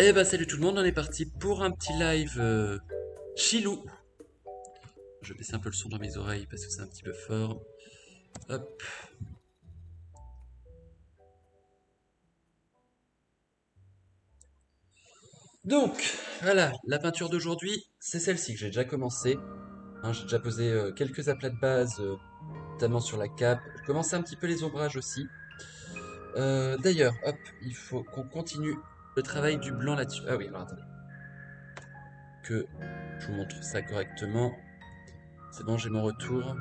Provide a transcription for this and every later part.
Eh bah salut tout le monde, on est parti pour un petit live chilou. Je vais baisser un peu le son dans mes oreilles parce que c'est un petit peu fort. Hop. Donc, voilà, la peinture d'aujourd'hui, c'est celle-ci que j'ai déjà commencé. Hein, j'ai déjà posé quelques aplats de base, notamment sur la cape. Je commençais un petit peu les ombrages aussi. D'ailleurs, hop, il faut qu'on continue le travail du blanc là-dessus. Ah oui, alors attendez. Que je vous montre ça correctement. C'est bon, j'ai mon retour.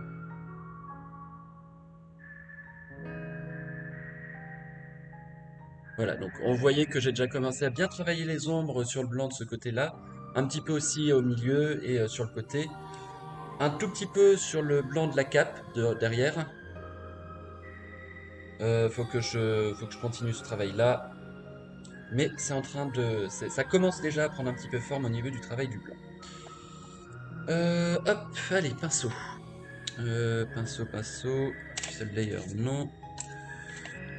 Voilà, donc on voyait que j'ai déjà commencé à bien travailler les ombres sur le blanc de ce côté-là, un petit peu aussi au milieu et sur le côté, un tout petit peu sur le blanc de la cape derrière. Faut que je continue ce travail-là, mais c'est en train de, ça commence déjà à prendre un petit peu forme au niveau du travail du blanc. Hop, allez, pinceau. Pinceau. Pixel layer, non.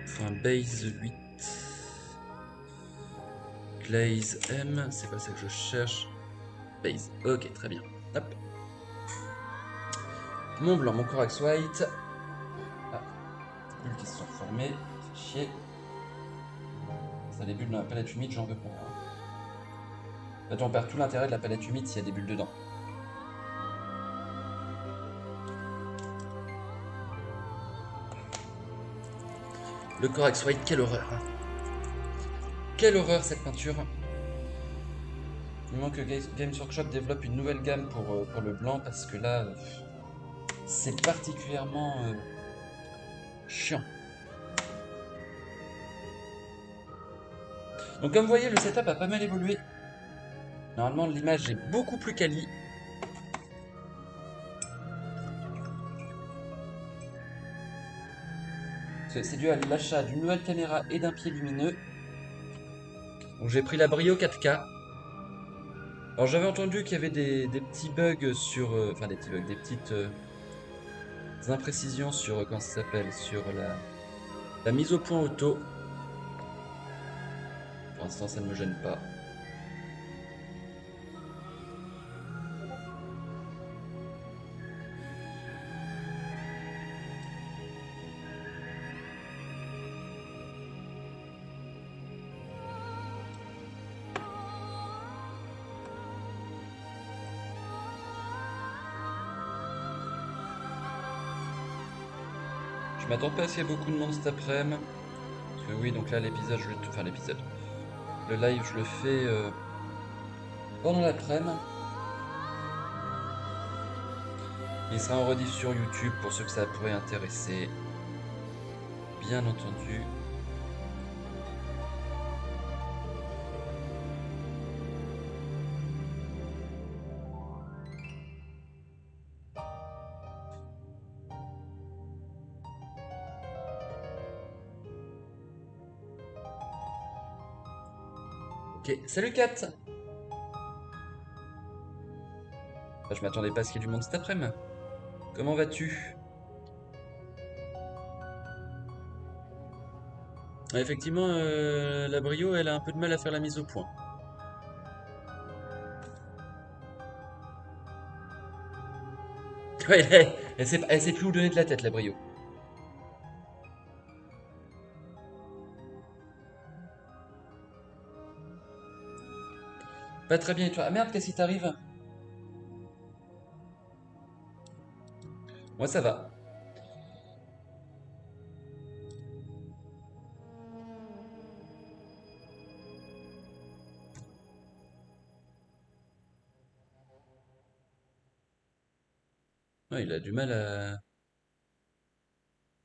Faut un base 8. Glaze M, c'est pas ça que je cherche. Base, ok, très bien. Hop. Mon blanc, mon Corax White. Ah, des bulles qui se sont formées. C'est chier. Ça, les bulles dans la palette humide, j'en veux pas, hein. En fait, on perd tout l'intérêt de la palette humide s'il y a des bulles dedans. Le Corax White, quelle horreur, hein. Quelle horreur cette peinture. Il manque que Games Workshop développe une nouvelle gamme pour le blanc parce que là, c'est particulièrement chiant. Donc comme vous voyez, le setup a pas mal évolué. Normalement, l'image est beaucoup plus quali. C'est dû à l'achat d'une nouvelle caméra et d'un pied lumineux. Donc j'ai pris la Brio 4K. Alors j'avais entendu qu'il y avait des petits bugs sur... Enfin des petits bugs, des petites imprécisions sur... comment ça s'appelle? Sur la mise au point auto. Pour l'instant ça ne me gêne pas. Je m'attends pas à ce qu'il y ait beaucoup de monde cet après-midi. Parce que oui, donc là l'épisode, enfin l'épisode. Le live je le fais pendant l'après-midi. Il sera en rediff sur YouTube pour ceux que ça pourrait intéresser. Bien entendu. Ok, salut Kat. Enfin, je m'attendais pas à ce qu'il y ait du monde cet après-midi. Comment vas-tu? Ouais, effectivement, la Brio, elle a un peu de mal à faire la mise au point. Ouais, elle sait plus où donner de la tête, la Brio. Pas très bien, et toi? Ah merde, qu'est-ce qui t'arrive? Moi, ça va. Ouais, il a du mal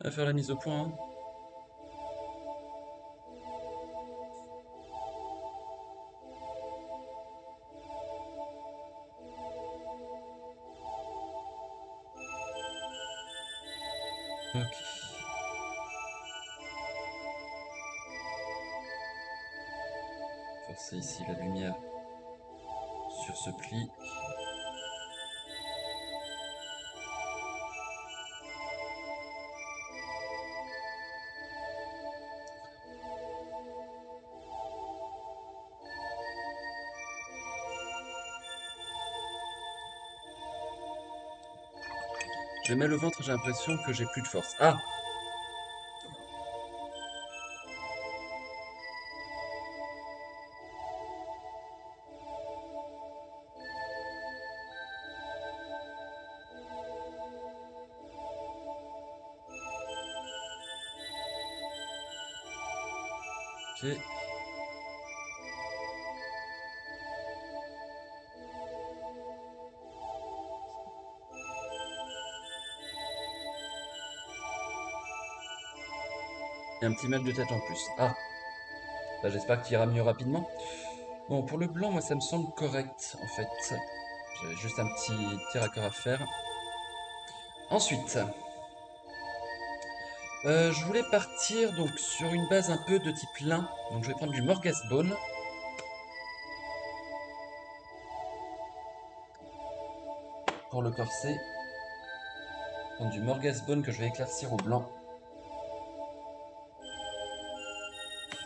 à faire la mise au point, hein. Ok. Forcer ici la lumière sur ce pli. J'ai mal au ventre, j'ai l'impression que j'ai plus de force. Ah! Ok. Et un petit mal de tête en plus. Ah! Bah, j'espère qu'il ira mieux rapidement. Bon, pour le blanc, moi, ça me semble correct, en fait. J'avais juste un petit tir à corps à faire. Ensuite, je voulais partir donc sur une base un peu de type lin. Donc je vais prendre du Morghast Bone pour le corset. Prendre du Morghast Bone que je vais éclaircir au blanc.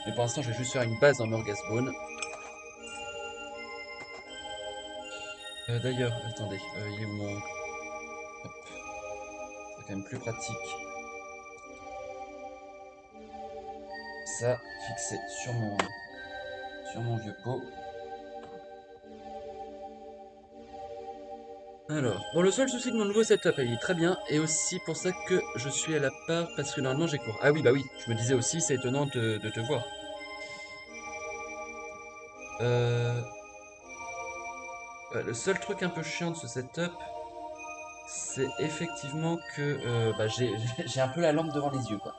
Mais pour l'instant, je vais juste faire une base en Morghast Bone. D'ailleurs, attendez, il est où mon... Hop, c'est quand même plus pratique. Ça, fixé sur mon vieux pot. Alors, bon, le seul souci de mon nouveau setup, il est très bien, et aussi pour ça que je suis à la part, parce que normalement j'ai cours. Ah oui, bah oui, je me disais aussi, c'est étonnant de te voir. Euh, ouais, le seul truc un peu chiant de ce setup, c'est effectivement que bah, j'ai un peu la lampe devant les yeux, quoi.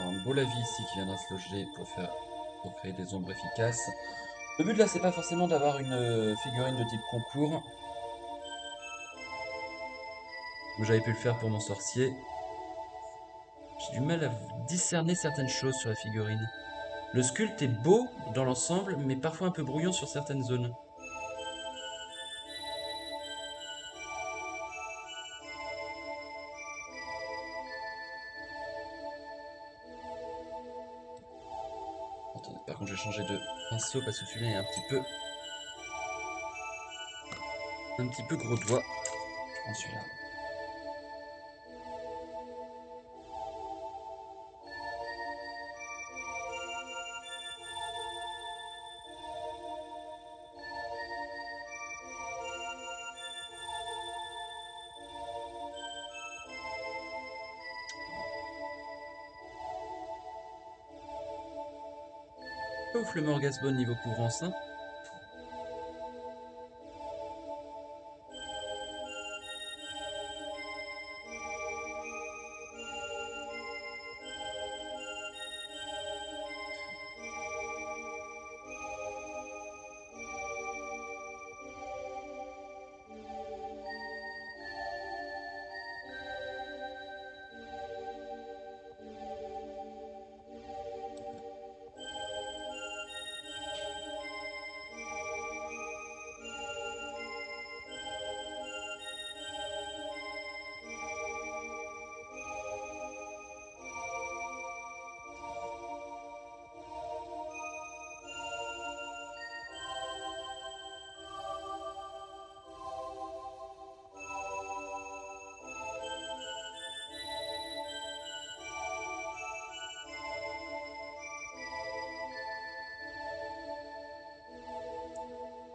Un beau lavis ici qui viendra se loger pour créer des ombres efficaces. Le but là, c'est pas forcément d'avoir une figurine de type concours, comme j'avais pu le faire pour mon sorcier. J'ai du mal à discerner certaines choses sur la figurine. Le sculpte est beau dans l'ensemble, mais parfois un peu brouillon sur certaines zones. Attendez, par contre, je vais changer de pinceau parce que celui-là est un petit peu gros doigt. Je prends celui-là. Ouf, le Morgasbone niveau couvrance, hein.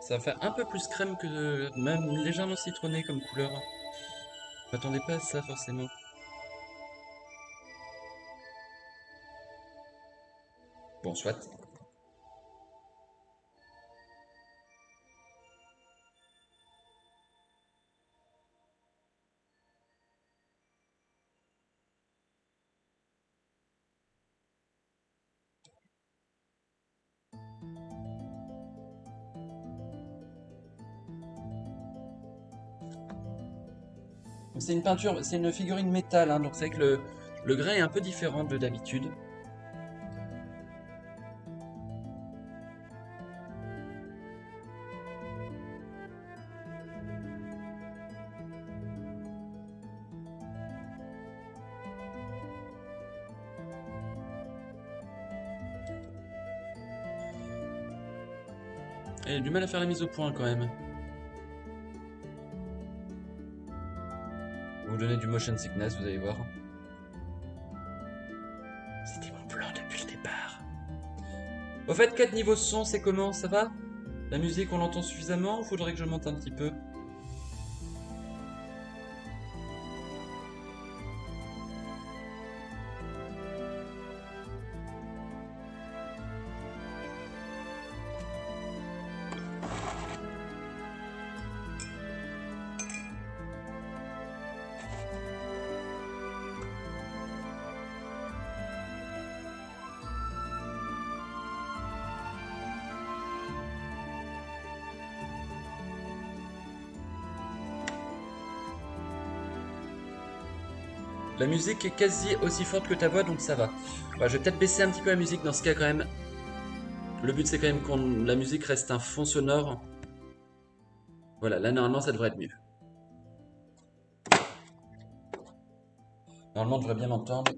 Ça va faire un peu plus crème que même légèrement citronné comme couleur. Je m'attendais pas à ça forcément. Bon, soit. C'est une peinture, c'est une figurine métal, hein, donc c'est vrai que le grain est un peu différent de d'habitude. Et j'ai du mal à faire la mise au point quand même. Vous donnez du motion sickness, vous allez voir. C'était mon plan depuis le départ. Au fait, 4 niveaux son, c'est comment? Ça va? La musique, on l'entend suffisamment ou faudrait que je monte un petit peu? La musique est quasi aussi forte que ta voix, donc ça va. Bah, je vais peut-être baisser un petit peu la musique dans ce cas quand même. Le but c'est quand même que la musique reste un fond sonore. Voilà, là normalement ça devrait être mieux. Normalement on devrait bien m'entendre.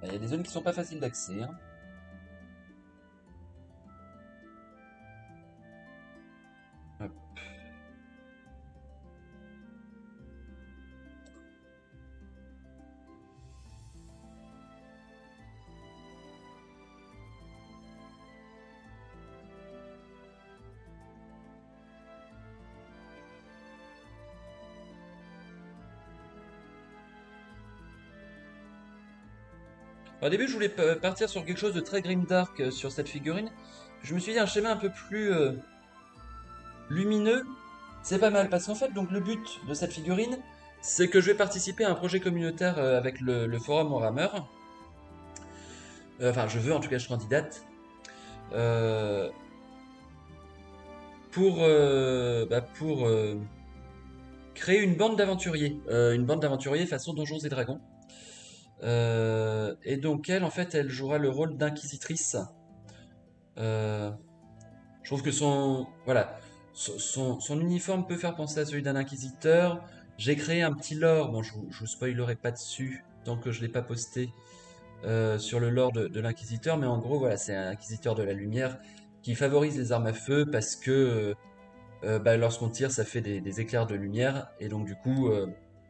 Il y a des zones qui sont pas faciles d'accès, hein. Hop. Au début je voulais partir sur quelque chose de très grimdark sur cette figurine. Je me suis dit un schéma un peu plus lumineux, c'est pas mal parce qu'en fait donc le but de cette figurine c'est que je vais participer à un projet communautaire avec le forum Warhammer. Enfin je veux en tout cas je candidate. Euh, pour créer une bande d'aventuriers façon Donjons et Dragons. Et donc elle, en fait, elle jouera le rôle d'inquisitrice. Euh, je trouve que son uniforme peut faire penser à celui d'un inquisiteur. J'ai créé un petit lore, bon, je vous spoilerai pas dessus tant que je l'ai pas posté sur le lore de l'inquisiteur, mais en gros, voilà, c'est un inquisiteur de la lumière qui favorise les armes à feu parce que bah, lorsqu'on tire, ça fait des éclairs de lumière, et donc du coup,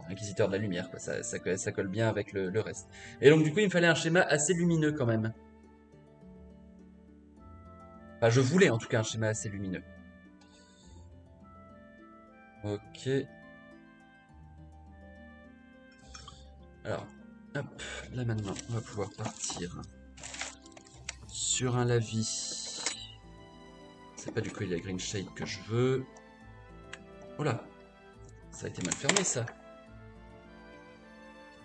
inquisiteur de la lumière, quoi, ça colle bien avec le reste. Et donc du coup, il me fallait un schéma assez lumineux quand même. Enfin, je voulais en tout cas un schéma assez lumineux. Ok. Alors, hop, là maintenant, on va pouvoir partir sur un lavis. C'est pas du Coil Green Shade que je veux. Oh là, ça a été mal fermé ça.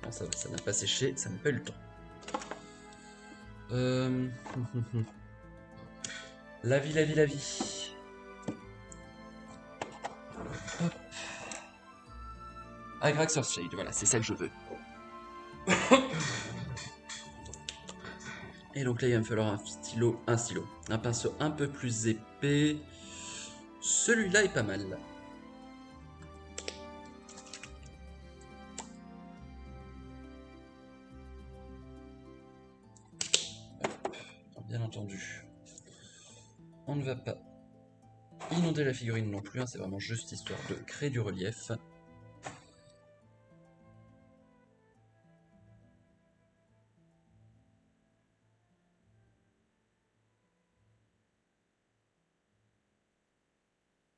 Non, ça n'a pas séché, ça n'a pas eu le temps. Euh... La vie, la vie, la vie. Hop. Agraxor Shade, voilà, c'est ça que je veux. Et donc là, il va me falloir un pinceau un peu plus épais. Celui-là est pas mal. Bien entendu, on ne va pas inonder la figurine non plus, hein, c'est vraiment juste histoire de créer du relief.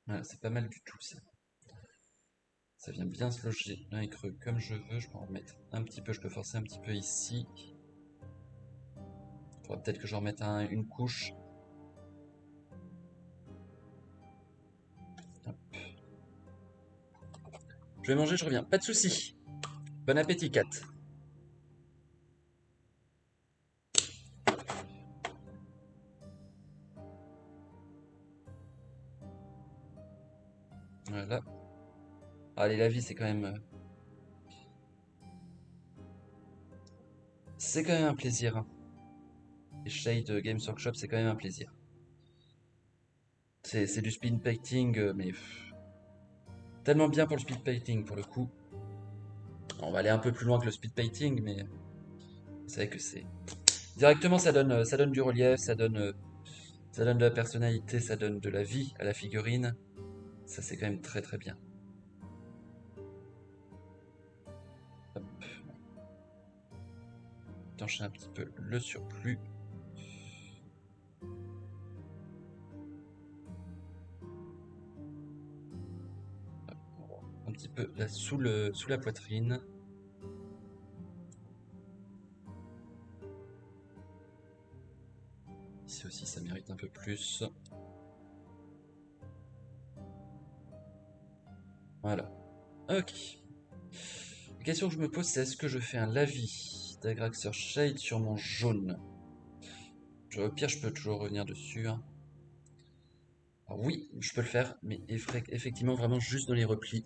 Voilà, c'est pas mal du tout ça. Ça vient bien se loger dans les creux comme je veux. Je peux en remettre un petit peu, je peux forcer un petit peu ici. Il faudra peut-être que j'en remette une couche. Hop. Je vais manger, je reviens. Pas de soucis. Bon appétit, Kat. Voilà. Allez, la vie, c'est quand même un plaisir, hein. Les Shade Games Workshop, c'est quand même un plaisir. C'est du speed painting, mais tellement bien pour le speed painting, pour le coup. On va aller un peu plus loin que le speed painting, mais c'est vrai que c'est... Directement, ça donne du relief, ça donne de la personnalité, ça donne de la vie à la figurine. Ça, c'est quand même très très bien. Hop. Étancher un petit peu le surplus. Hop. Un petit peu là sous la poitrine. Ici aussi, ça mérite un peu plus. Voilà. Ok. La question que je me pose, c'est est-ce que je fais un lavis d'Agraxer Shade sur mon jaune? Au pire, je peux toujours revenir dessus, hein. Alors oui, je peux le faire, mais effectivement, vraiment juste dans les replis.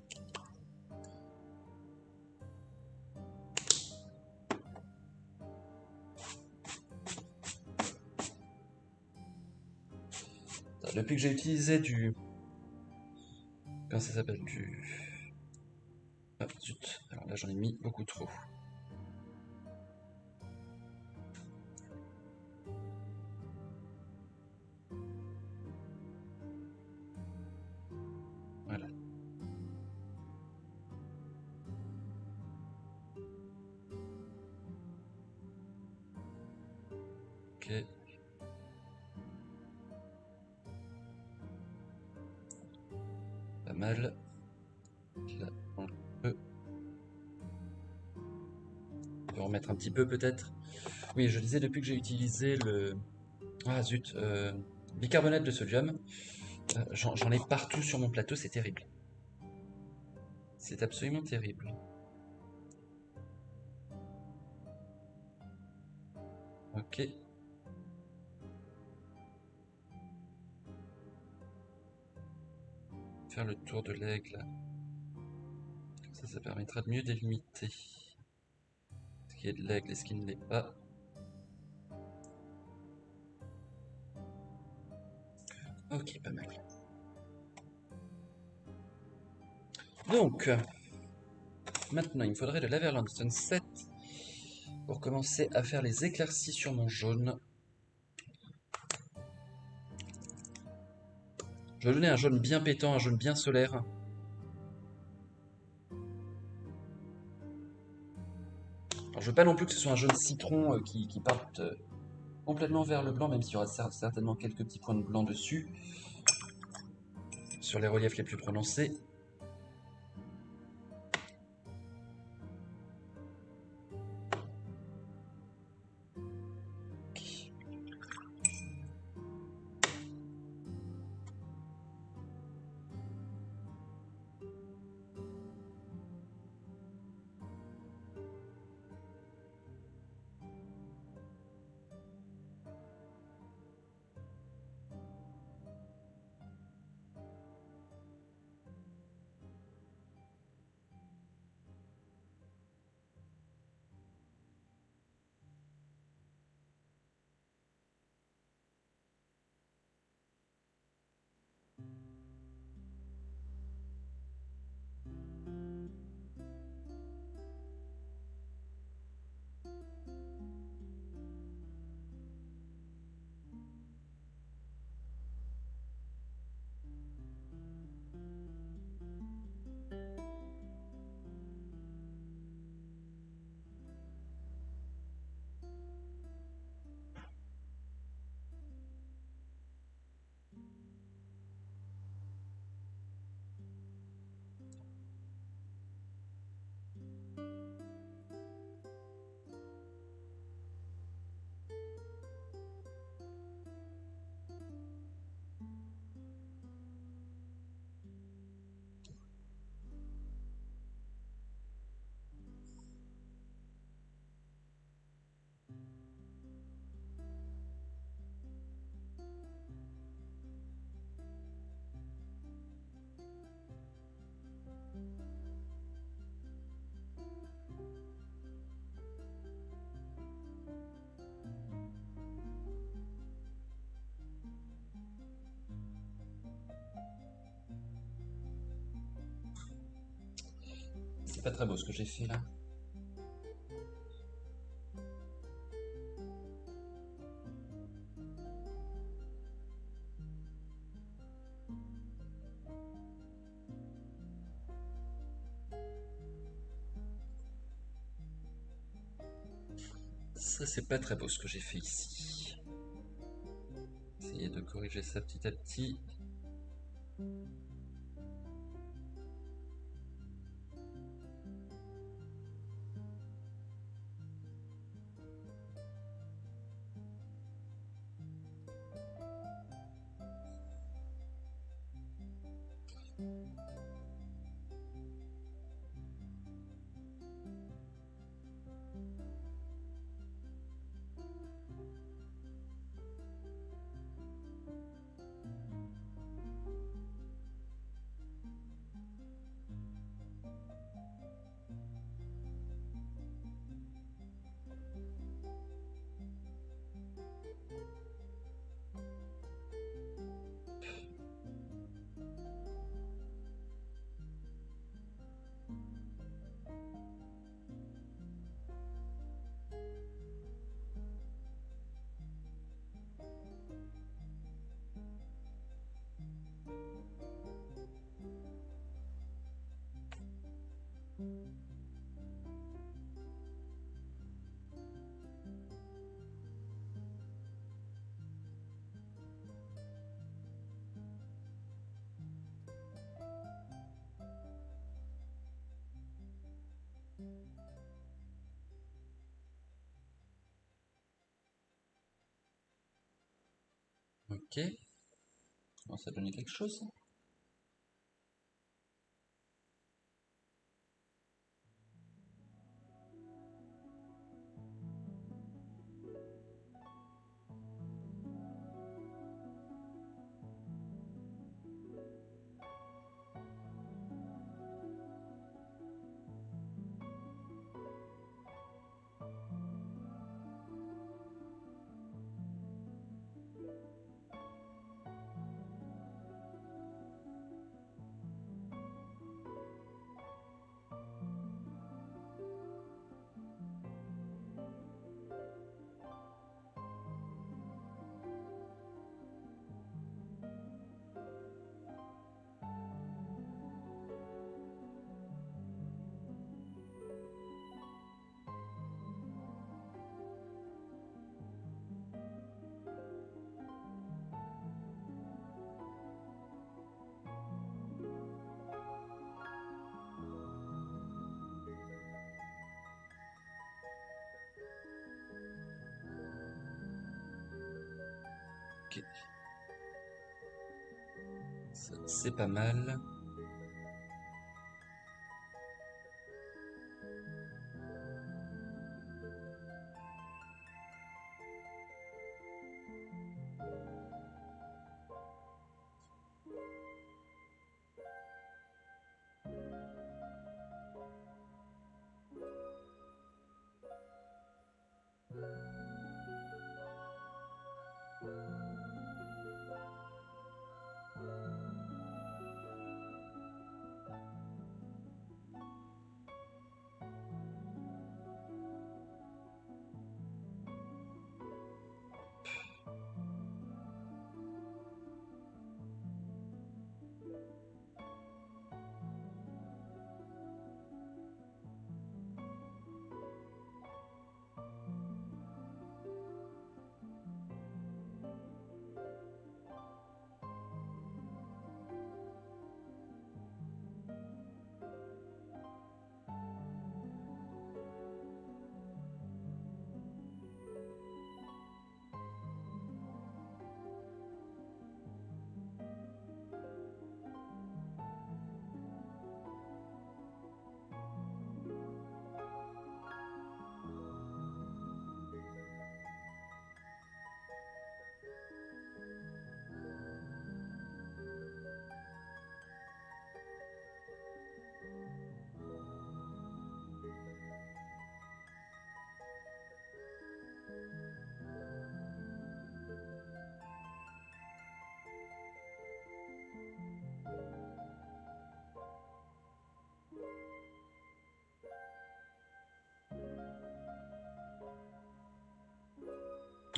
Depuis que j'ai utilisé du... Comment ça s'appelle? Ah, zut. Alors là, j'en ai mis beaucoup trop. Voilà. Ok. Pas mal. Là, on peut remettre un petit peu peut-être. Oui, je disais depuis que j'ai utilisé le... Ah zut, bicarbonate de sodium, j'en ai partout sur mon plateau, c'est terrible. C'est absolument terrible. Ok. Faire le tour de l'aigle. Ça permettra de mieux délimiter ce qui est de l'aigle et ce qui ne l'est pas. Ok, pas mal. Donc, maintenant, il me faudrait de l'Averland Sunset pour commencer à faire les éclaircies sur mon jaune. Je vais donner un jaune bien pétant, un jaune bien solaire. Alors, je veux pas non plus que ce soit un jaune citron qui parte complètement vers le blanc, même s'il y aura certainement quelques petits points de blanc dessus, sur les reliefs les plus prononcés. c'est pas très beau ce que j'ai fait là. Ça, c'est pas très beau ce que j'ai fait ici. Essayer de corriger ça petit à petit. Ok, commence à donner quelque chose. Ok, ça, c'est pas mal.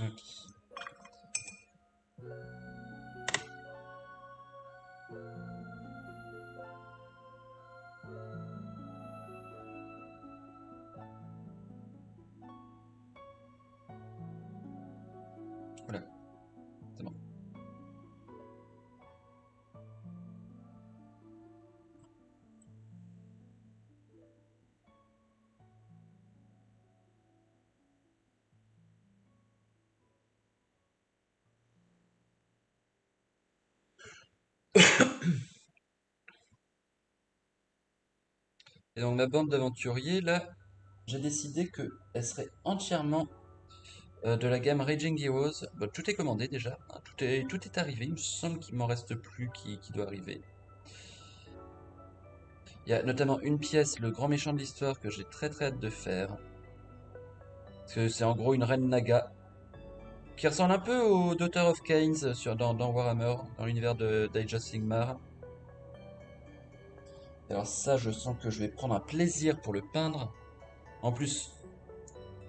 Ok. Voilà, c'est bon. Et donc ma bande d'aventuriers, là, j'ai décidé que elle serait entièrement de la gamme Raging Heroes. Bon, tout est commandé déjà, hein, tout est arrivé. Il me semble qu'il m'en reste plus qui doit arriver. Il y a notamment une pièce, le grand méchant de l'histoire, que j'ai très très hâte de faire. Parce que c'est en gros une reine Naga qui ressemble un peu au Daughter of Cain dans Warhammer, dans l'univers d'Age of Sigmar. Alors ça, je sens que je vais prendre un plaisir pour le peindre. En plus,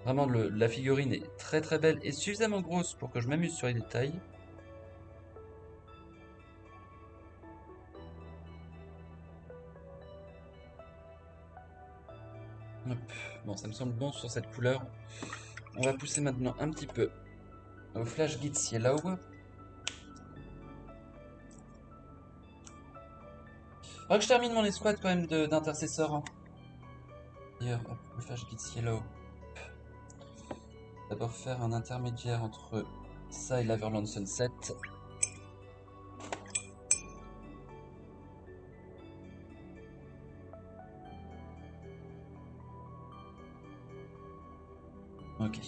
vraiment, la figurine est très très belle et suffisamment grosse pour que je m'amuse sur les détails. Hop. Bon, ça me semble bon sur cette couleur. On va pousser maintenant un petit peu au Flash Gitz Yellow. Faudra que je termine mon escouade quand même d'intercesseurs, hein. D'ailleurs, hop, le Flash Gitz Yellow. D'abord faire un intermédiaire entre ça et l'Averland Sunset. Ok.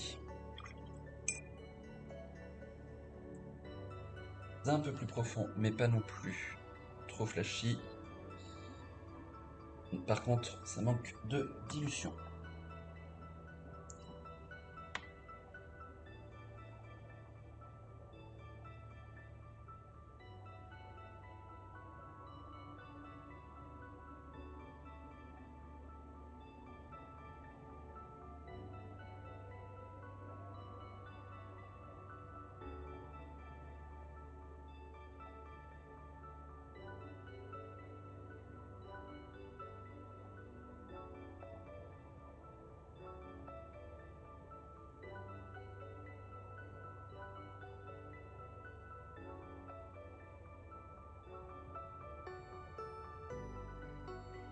Un peu plus profond, mais pas non plus trop flashy. Par contre, ça manque de dilution.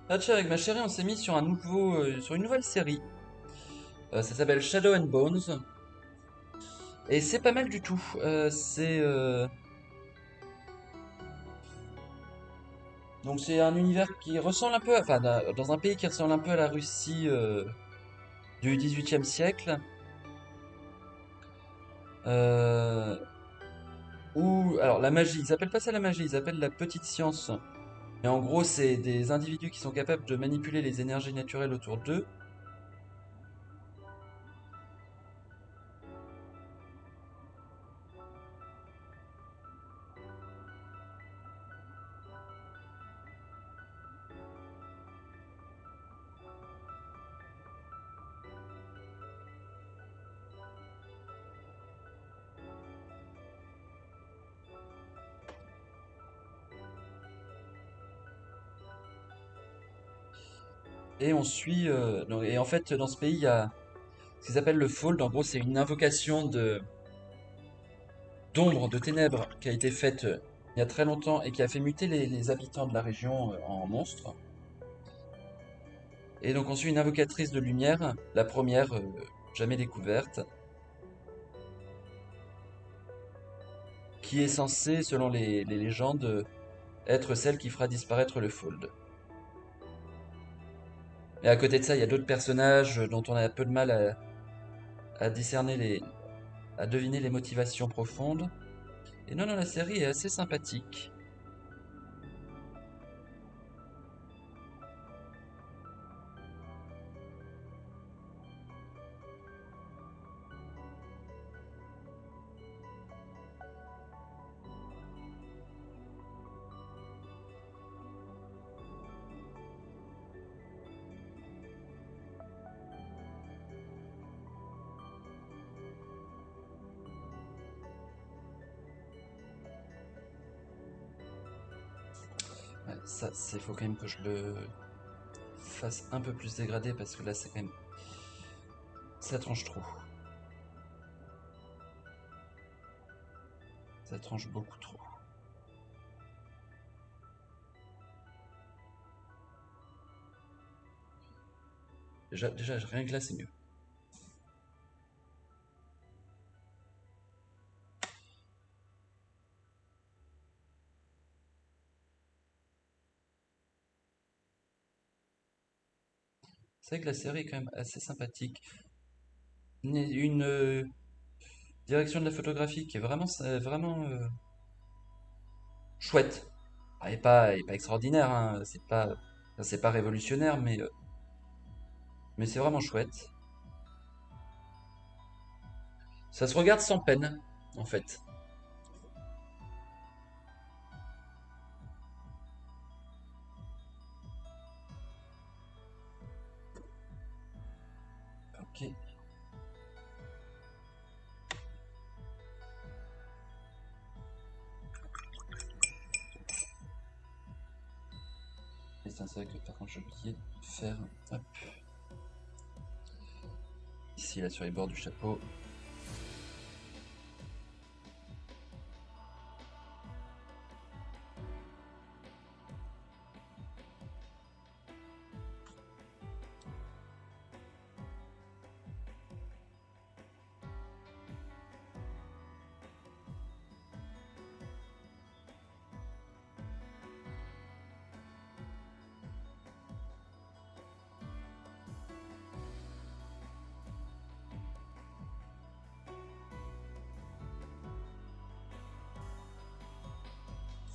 Ah tiens, avec ma chérie, on s'est mis sur sur une nouvelle série. Ça s'appelle Shadow and Bones. Et c'est pas mal du tout. Donc c'est un univers qui ressemble un peu, dans un pays qui ressemble un peu à la Russie du XVIIIe siècle. Euh, alors la magie, ils appellent pas ça la magie, ils appellent la petite science. Et en gros, c'est des individus qui sont capables de manipuler les énergies naturelles autour d'eux. Et on suit. Et en fait, dans ce pays, il y a ce qu'ils appellent le Fold. En gros, c'est une invocation d'ombre, de ténèbres qui a été faite il y a très longtemps et qui a fait muter les habitants de la région en monstres. Et donc, on suit une invocatrice de lumière, la première jamais découverte, qui est censée, selon les légendes, être celle qui fera disparaître le Fold. Et à côté de ça, il y a d'autres personnages dont on a peu de mal à discerner à deviner les motivations profondes. Et non, non, la série est assez sympathique. Ça, c'est faut quand même que je le fasse un peu plus dégradé parce que là, c'est quand même. Ça tranche trop. Ça tranche beaucoup trop. Déjà rien que là, c'est mieux. C'est vrai que la série est quand même assez sympathique. Une direction de la photographie qui est vraiment chouette. Elle est pas extraordinaire, hein, c'est pas révolutionnaire, mais c'est vraiment chouette. Ça se regarde sans peine, en fait. Ok. Et c'est vrai que par contre j'ai oublié de faire hop, ici là sur les bords du chapeau.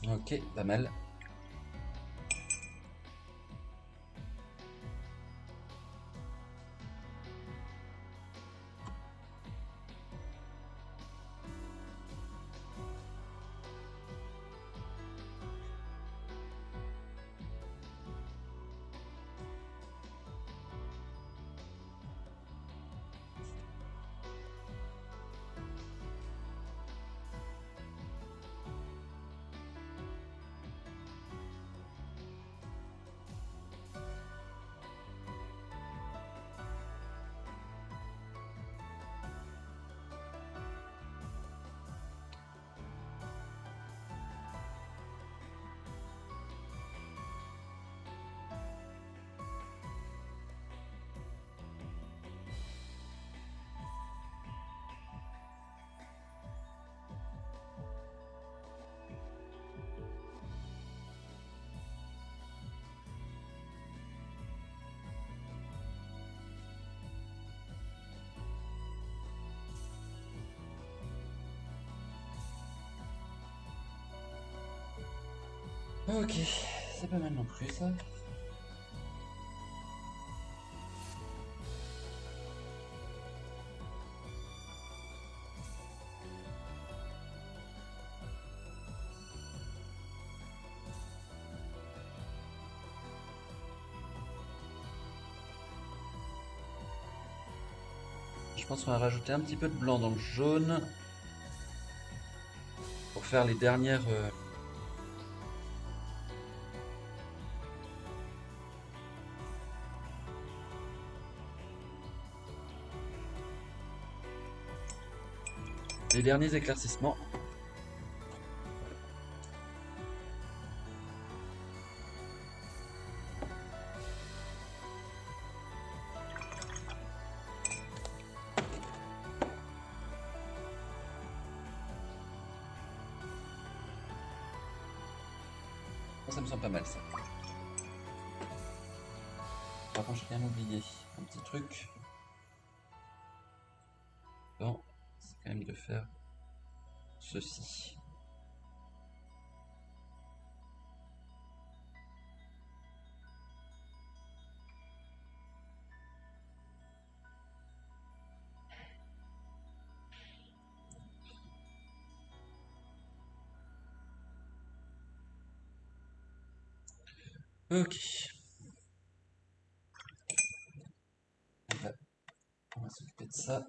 Ok, pas mal. Ok, c'est pas mal non plus ça. Je pense qu'on va rajouter un petit peu de blanc dans le jaune pour faire les derniers éclaircissements. Ça me semble pas mal ça. Par contre, j'ai quand même oublié un petit truc. Bon, c'est quand même de faire ceci. Ok, on va s'occuper de ça.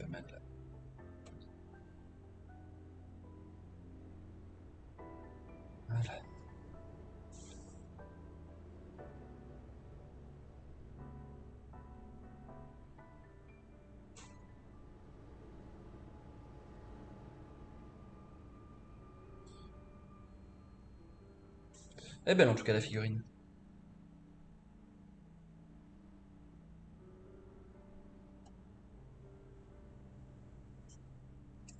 pas mal. Voilà. Elle est belle en tout cas la figurine.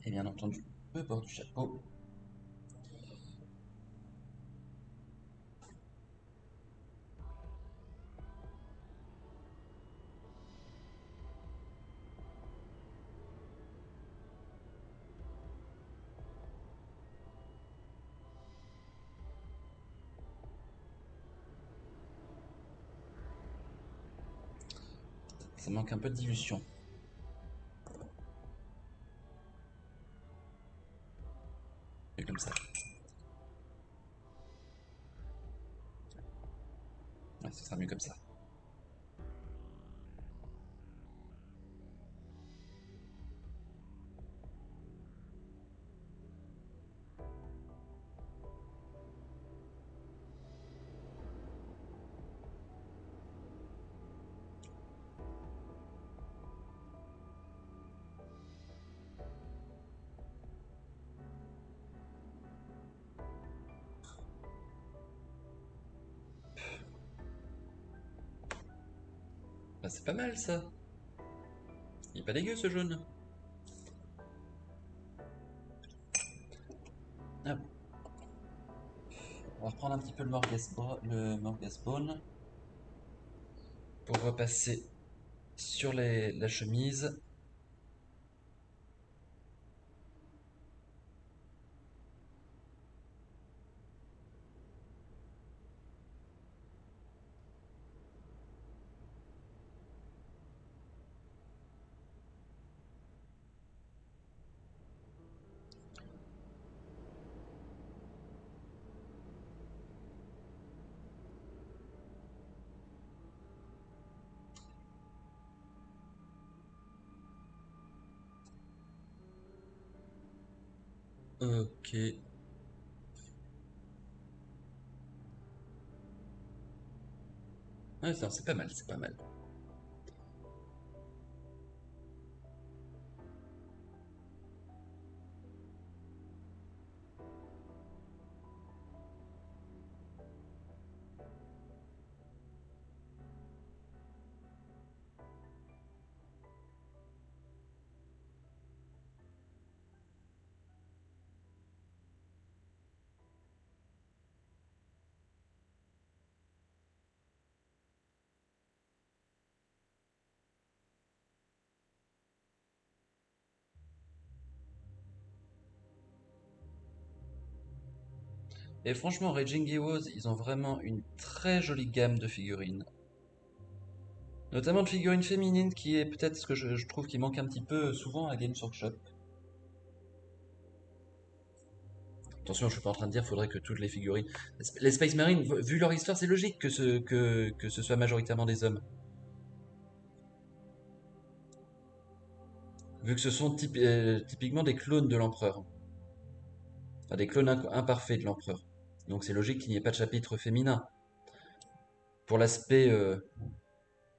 Et bien entendu, le bord du chapeau. Ça manque un peu de dilution. Et comme ça. Ouais, ce sera mieux comme ça. Bah, c'est pas mal ça. Il est pas dégueu ce jaune. Ah, on va reprendre un petit peu le Morgasbone pour repasser sur la chemise. Ok. Ouais, non, c'est pas mal, c'est pas mal. Et franchement, Raging Heroes, ils ont vraiment une très jolie gamme de figurines. Notamment de figurines féminines qui est peut-être ce que je trouve qui manque un petit peu souvent à Games Workshop. Attention, je suis pas en train de dire qu'il faudrait que toutes les figurines. Les Space Marines, vu leur histoire, c'est logique que ce soit majoritairement des hommes. Vu que ce sont typiquement des clones de l'empereur. Enfin, des clones imparfaits de l'empereur. Donc c'est logique qu'il n'y ait pas de chapitre féminin. Pour l'aspect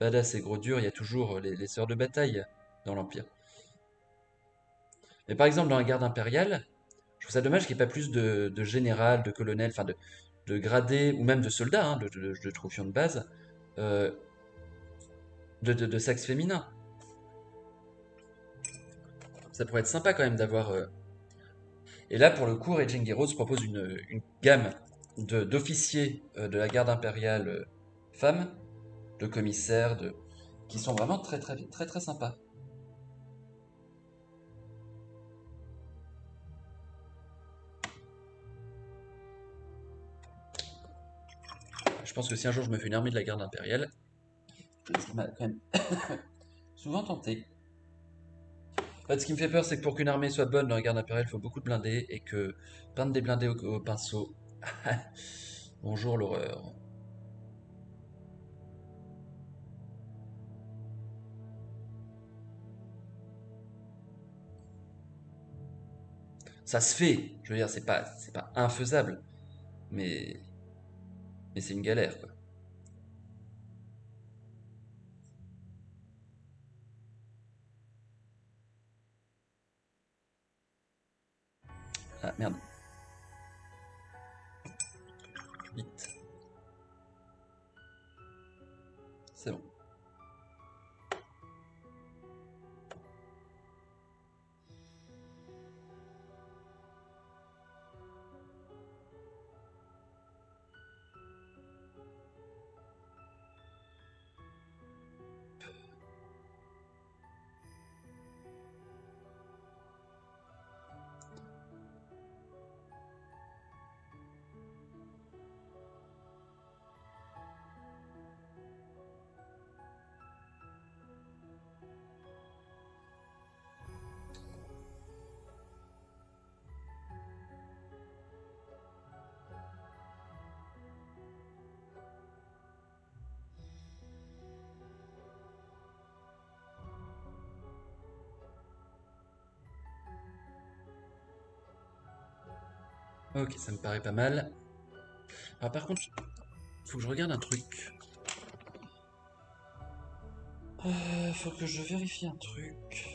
badass et gros dur, il y a toujours les sœurs de bataille dans l'Empire. Mais par exemple, dans la garde impériale, je trouve ça dommage qu'il n'y ait pas plus de général, de colonel, enfin de gradés, ou même de soldats, hein, de troufions de base, euh, de sexe féminin. Ça pourrait être sympa quand même d'avoir. Et là, pour le coup, Raging Heroes propose une gamme d'officiers de la garde impériale femmes, de commissaires, qui sont vraiment très très très très sympas. Je pense que si un jour je me fais une armée de la garde impériale, ça m'a quand même souvent tenté. En fait, ce qui me fait peur, c'est que pour qu'une armée soit bonne dans la garde impériale, il faut beaucoup de blindés et que peindre des blindés au pinceau. Bonjour l'horreur. Ça se fait, je veux dire, c'est pas infaisable, mais, mais c'est une galère, quoi. Ah, merde, vite, c'est bon. Ok, ça me paraît pas mal. Alors par contre, faut que je regarde un truc. Faut que je vérifie un truc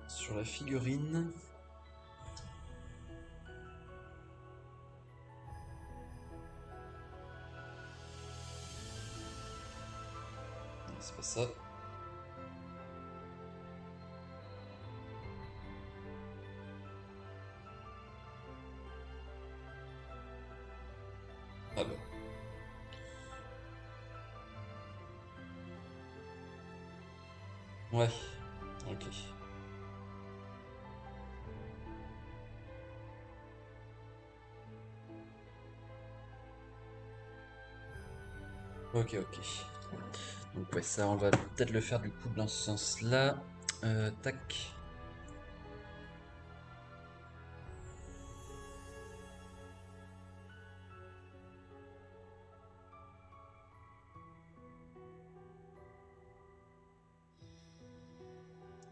sur la figurine. Non, c'est pas ça. Ah bah. Ouais, ok. Ok, ok. Donc ouais, ça, on va peut-être le faire du coup dans ce sens-là. Tac.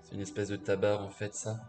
C'est une espèce de tabac en fait, ça.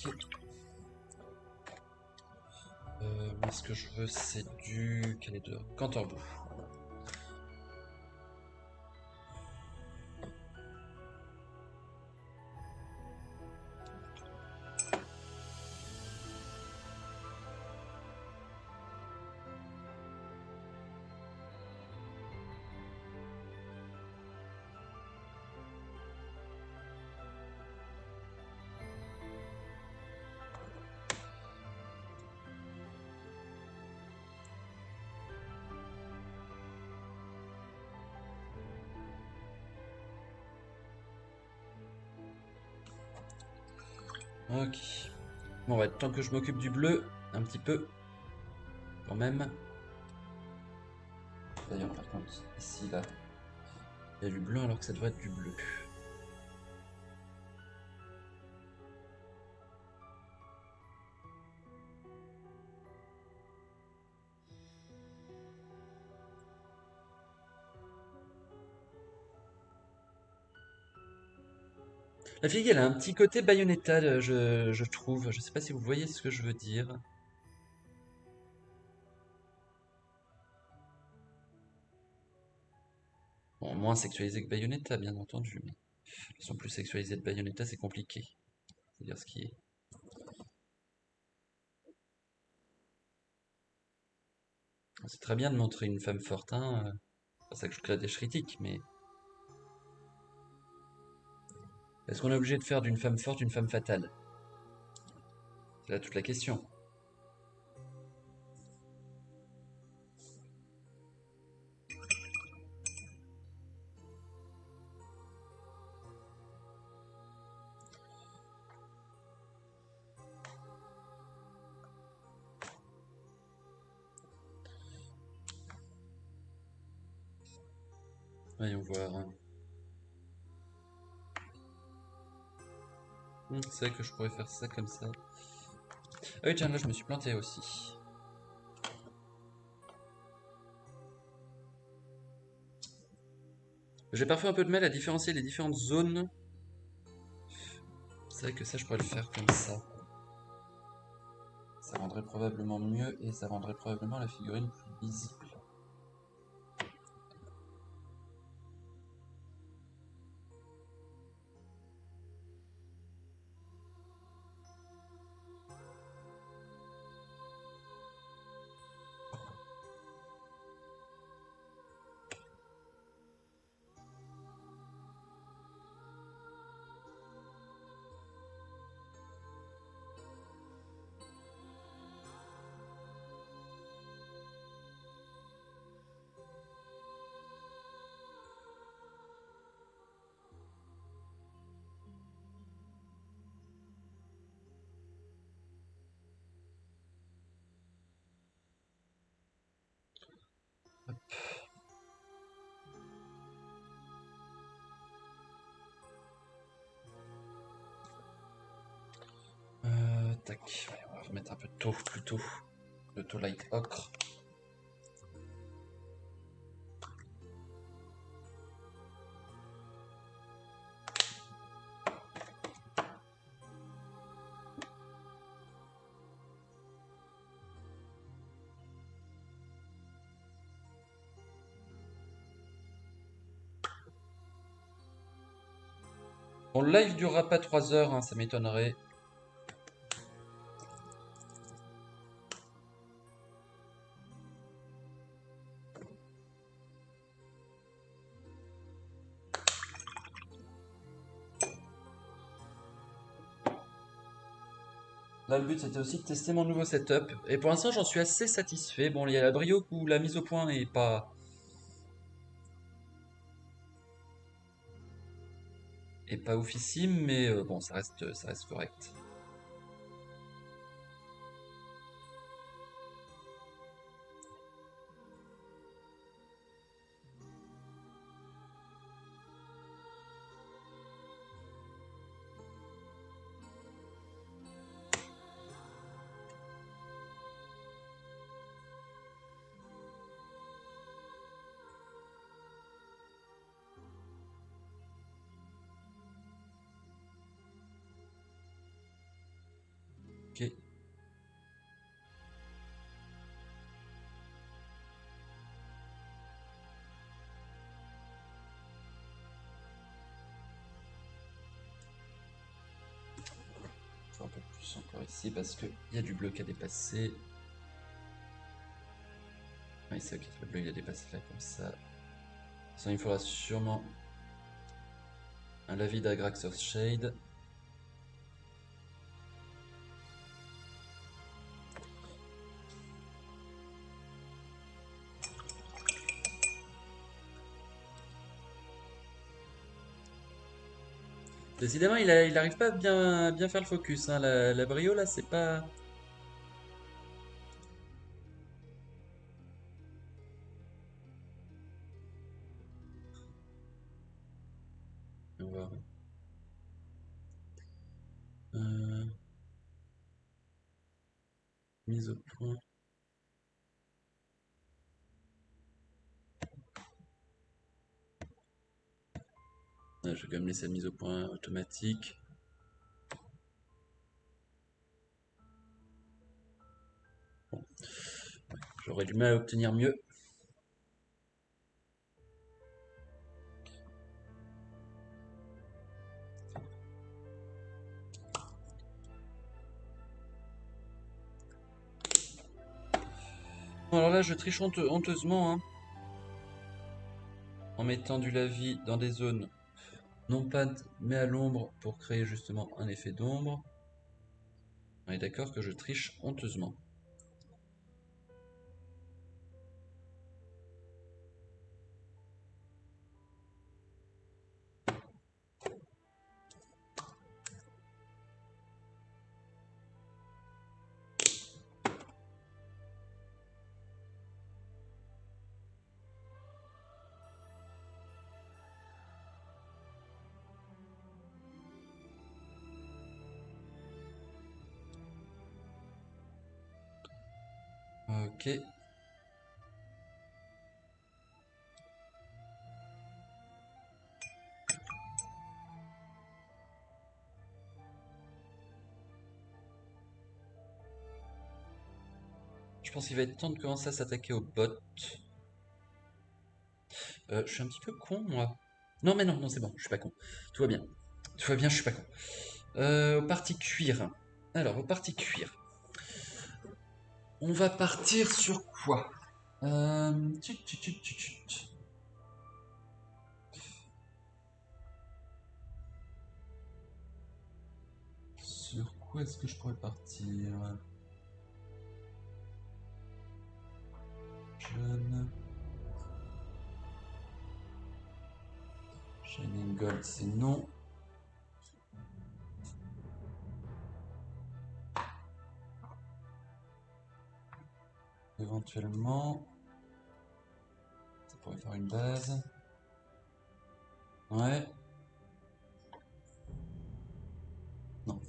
Ok. Moi, ce que je veux, c'est du. Quel est de Canterbou. Ok. Bon, ouais, tant que je m'occupe du bleu, un petit peu, quand même. D'ailleurs, par contre, ici, là, il y a du blanc alors que ça devrait être du bleu. La fille, elle a un petit côté Bayonetta, je trouve. Je sais pas si vous voyez ce que je veux dire. Bon, moins sexualisé que Bayonetta, bien entendu, mais ils sont plus sexualisés de Bayonetta, c'est compliqué. C'est dire ce qui est. C'est très bien de montrer une femme forte, hein. C'est pour ça que je crée des critiques, mais Est-ce qu'on est obligé de faire d'une femme forte une femme fatale? C'est là toute la question. Voyons voir. C'est vrai que je pourrais faire ça comme ça. Ah oui, tiens, là je me suis planté aussi. J'ai parfois un peu de mal à différencier les différentes zones. C'est vrai que ça, je pourrais le faire comme ça. Ça rendrait probablement mieux et ça rendrait probablement la figurine plus visible. Tac, ouais, on va remettre un peu de taux plutôt. Le taux light ocre. Bon, le live durera pas 3 heures, hein, ça m'étonnerait. Là, le but c'était aussi de tester mon nouveau setup. Et pour l'instant, j'en suis assez satisfait. Bon, il y a la brio où la mise au point est pas oufissime, mais bon, ça reste correct. Ok. Un peu plus encore ici parce qu'il y a du bleu qui a dépassé. Oui, c'est ok, le bleu il a dépassé là comme ça. Ça, il me faudra sûrement un lavis d'Agraxos Shade. Décidément, il arrive pas à bien faire le focus, hein. La brio là, c'est pas. On va voir. Euh, Mise au point. Ouais, je vais quand même laisser la mise au point automatique. Bon, j'aurais du mal à obtenir mieux. Bon, alors là, je triche honteusement, hein, en mettant du lavis dans des zones Non pas mais à l'ombre pour créer justement un effet d'ombre. On est d'accord que je triche honteusement. Ok. Je pense qu'il va être temps de commencer à s'attaquer aux bots. Je suis un petit peu con, moi. Non, mais non, non, c'est bon, je suis pas con. Tout va bien. Tout va bien, je suis pas con. Au parti cuir. Alors, au parti cuir. On va partir sur quoi tut, tut, tut, tut, tut. Sur quoi est-ce que je pourrais partir Jeune. Shining Gold, c'est non. Éventuellement, ça pourrait faire une base. Ouais. Non.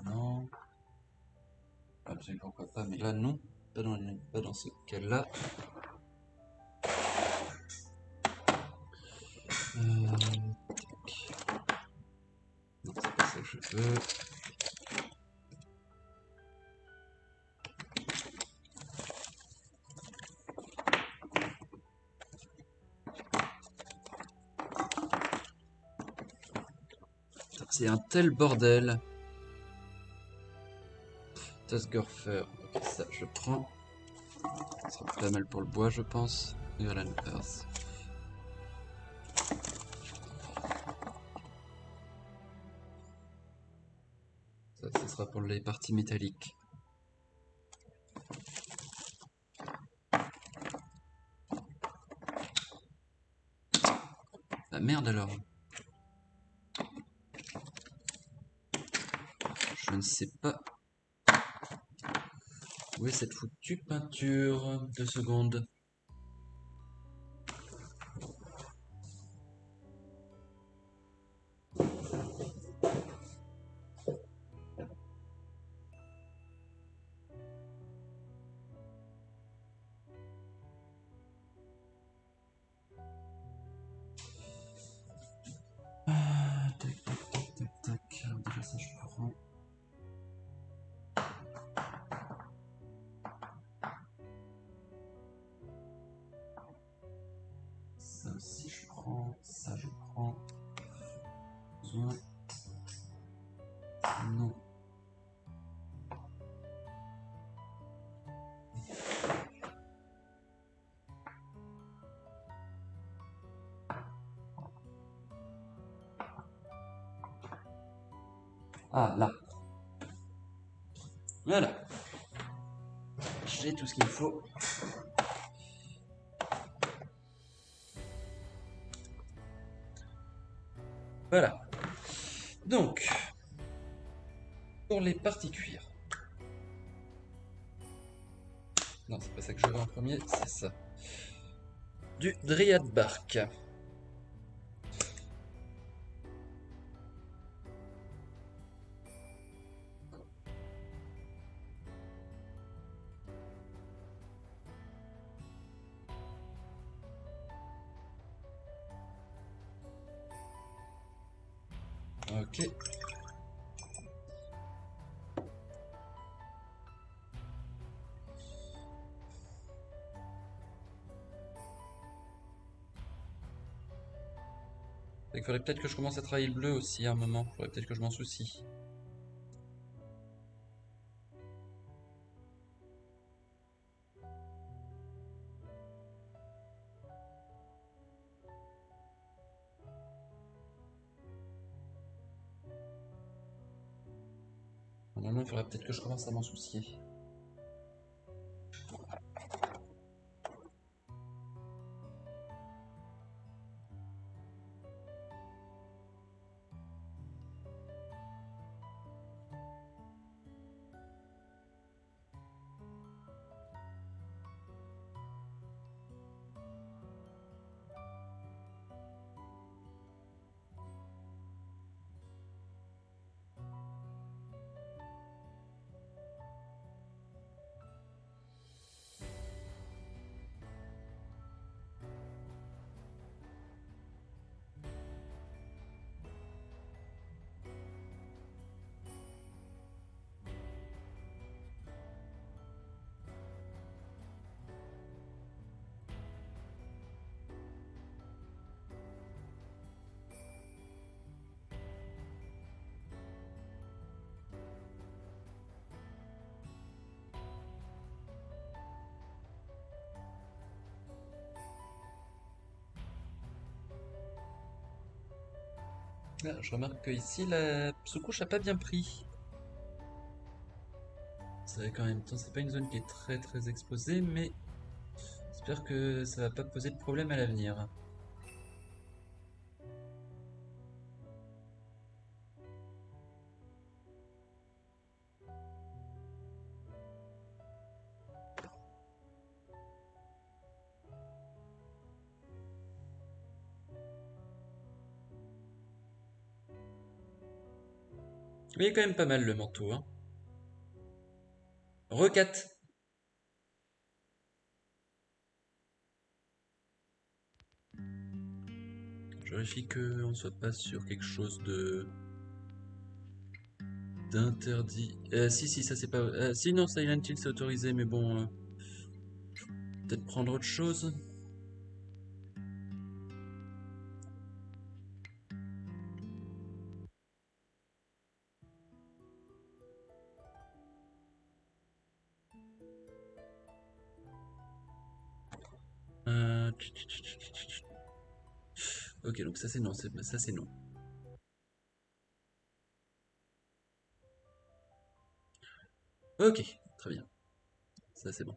Non. Absolument pourquoi pas, mais là non. Pas dans ce cas-là. Non, c'est pas ça que je veux. C'est un tel bordel. Taskgorfer. Ok, ça je prends. Ça sera pas mal pour le bois, je pense. Et voilà, une passe. Ça sera pour les parties métalliques. Ah merde alors. Je ne sais pas où est cette foutue peinture. 2 secondes. Tac, tac, tac, tac, tac. Alors déjà ça je prends. Ça aussi je prends. Ça je prends. Besoin. Non. Ah là. Voilà. J'ai tout ce qu'il faut. Voilà. Donc, pour les parties cuir. Non, c'est pas ça que je veux en premier, c'est ça. Du Dryad Bark. Ok. Il faudrait peut-être que je commence à travailler le bleu aussi à un moment. Faudrait peut-être que je m'en soucie. Normalement, il faudrait peut-être que je commence à m'en soucier. Ah, je remarque que ici, la sous-couche a pas bien pris. C'est vrai qu'en même temps, c'est pas une zone qui est très exposée, mais j'espère que ça va pas poser de problème à l'avenir. Mais il est quand même pas mal le manteau, hein. Requête. Je vérifie qu'on ne soit pas sur quelque chose de d'interdit. Si, ça c'est pas. Si, non, Silent Hill c'est autorisé, mais bon, peut-être prendre autre chose. Ok, donc ça c'est non, ça c'est non. Ok, très bien. Ça c'est bon.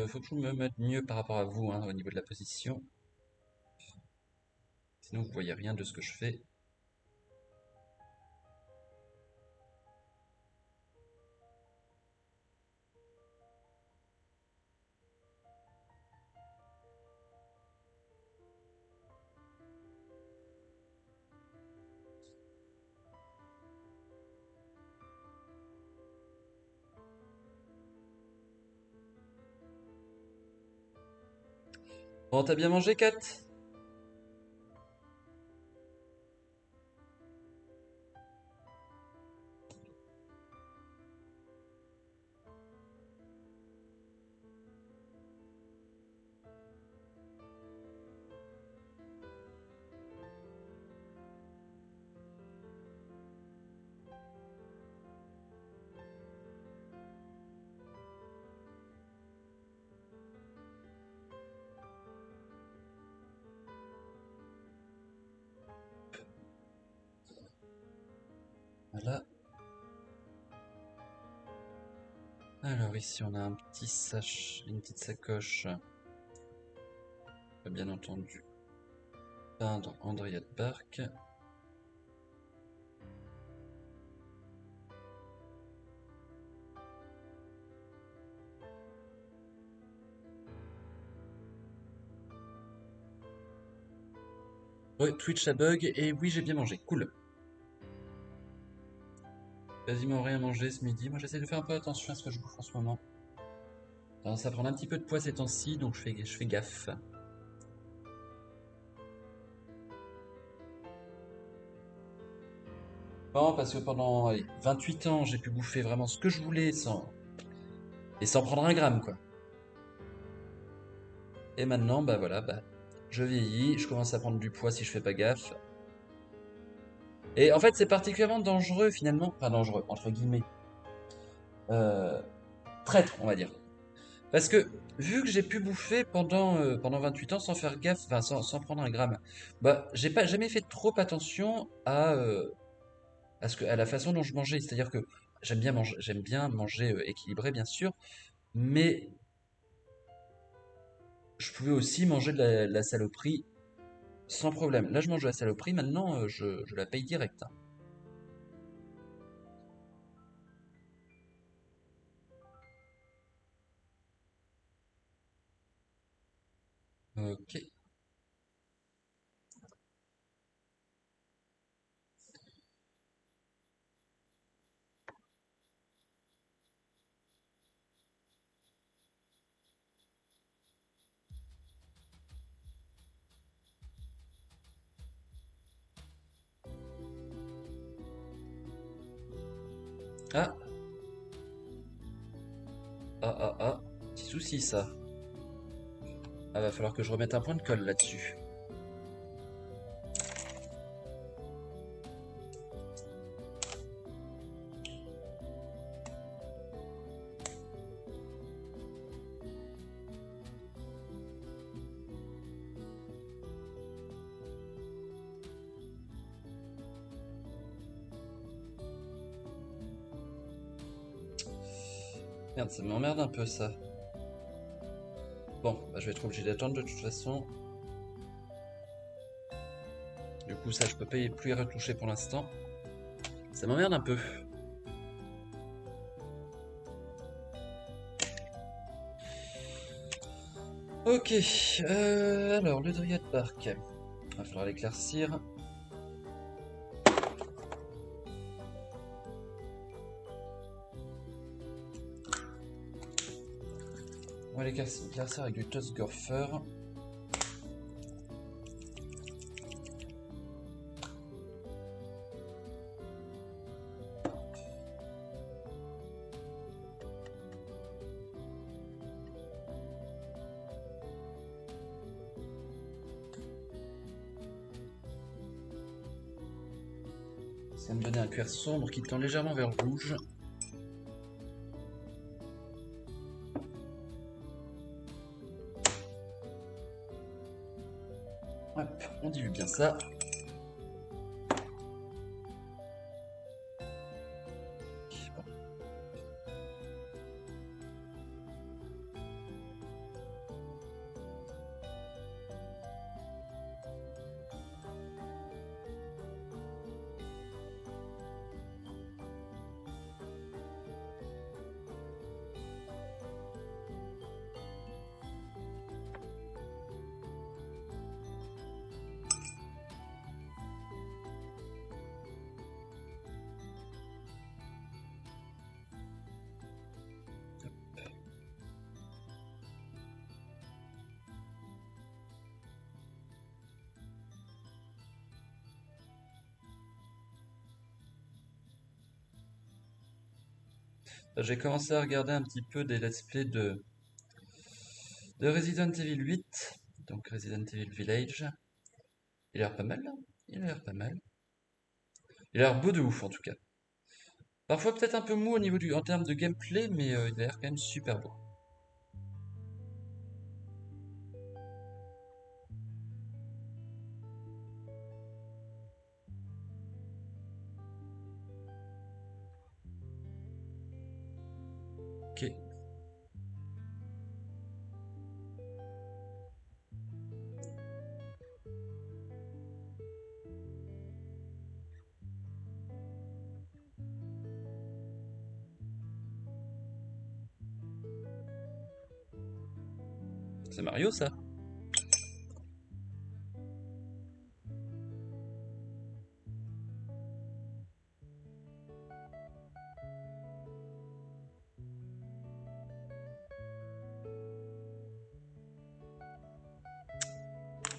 Faut que je me mette mieux par rapport à vous, hein, au niveau de la position. Sinon vous voyez rien de ce que je fais. Bon, t'as bien mangé, Kat? Voilà. Alors ici on a un petit une petite sacoche. Bien entendu. Peindre Andrea de Barque. Ouais, Twitch a bug et oui j'ai bien mangé. Cool. Quasiment rien mangé ce midi. Moi j'essaie de faire un peu attention à ce que je bouffe en ce moment. Tendance à prendre un petit peu de poids ces temps-ci, donc je fais gaffe. Non, parce que pendant allez, 28 ans, j'ai pu bouffer vraiment ce que je voulais sans prendre un gramme, quoi. Et maintenant, bah voilà, bah, je vieillis, je commence à prendre du poids si je fais pas gaffe. Et en fait, c'est particulièrement dangereux finalement, enfin dangereux, entre guillemets, euh, traître, on va dire. Parce que vu que j'ai pu bouffer pendant 28 ans sans faire gaffe, enfin sans prendre un gramme, bah j'ai pas jamais fait trop attention à la façon dont je mangeais. C'est-à-dire que j'aime bien manger équilibré bien sûr, mais je pouvais aussi manger de la saloperie sans problème. Là je mange de la saloperie, maintenant je la paye direct, hein. Ok. Ah, petit souci ça. Ah, va falloir que je remette un point de colle là-dessus. Merde, ça m'emmerde un peu ça. Bon, bah, je vais être obligé d'attendre de toute façon. Du coup, ça, je peux pas plus y retoucher pour l'instant. Ça m'emmerde un peu. Ok, alors le Dryad Bark. Va falloir l'éclaircir. On va l'éclaircir avec du Tosgorfer. Ça va me donner un cuir sombre qui tend légèrement vers le rouge. Hop, on dilue bien ça. Bon. J'ai commencé à regarder un petit peu des let's play de Resident Evil 8, donc Resident Evil Village. Il a l'air pas mal, là. Il a l'air pas mal. Il a l'air beau de ouf, en tout cas. Parfois peut-être un peu mou en termes de gameplay, mais il a l'air quand même super beau. Ok, c'est Mario ça.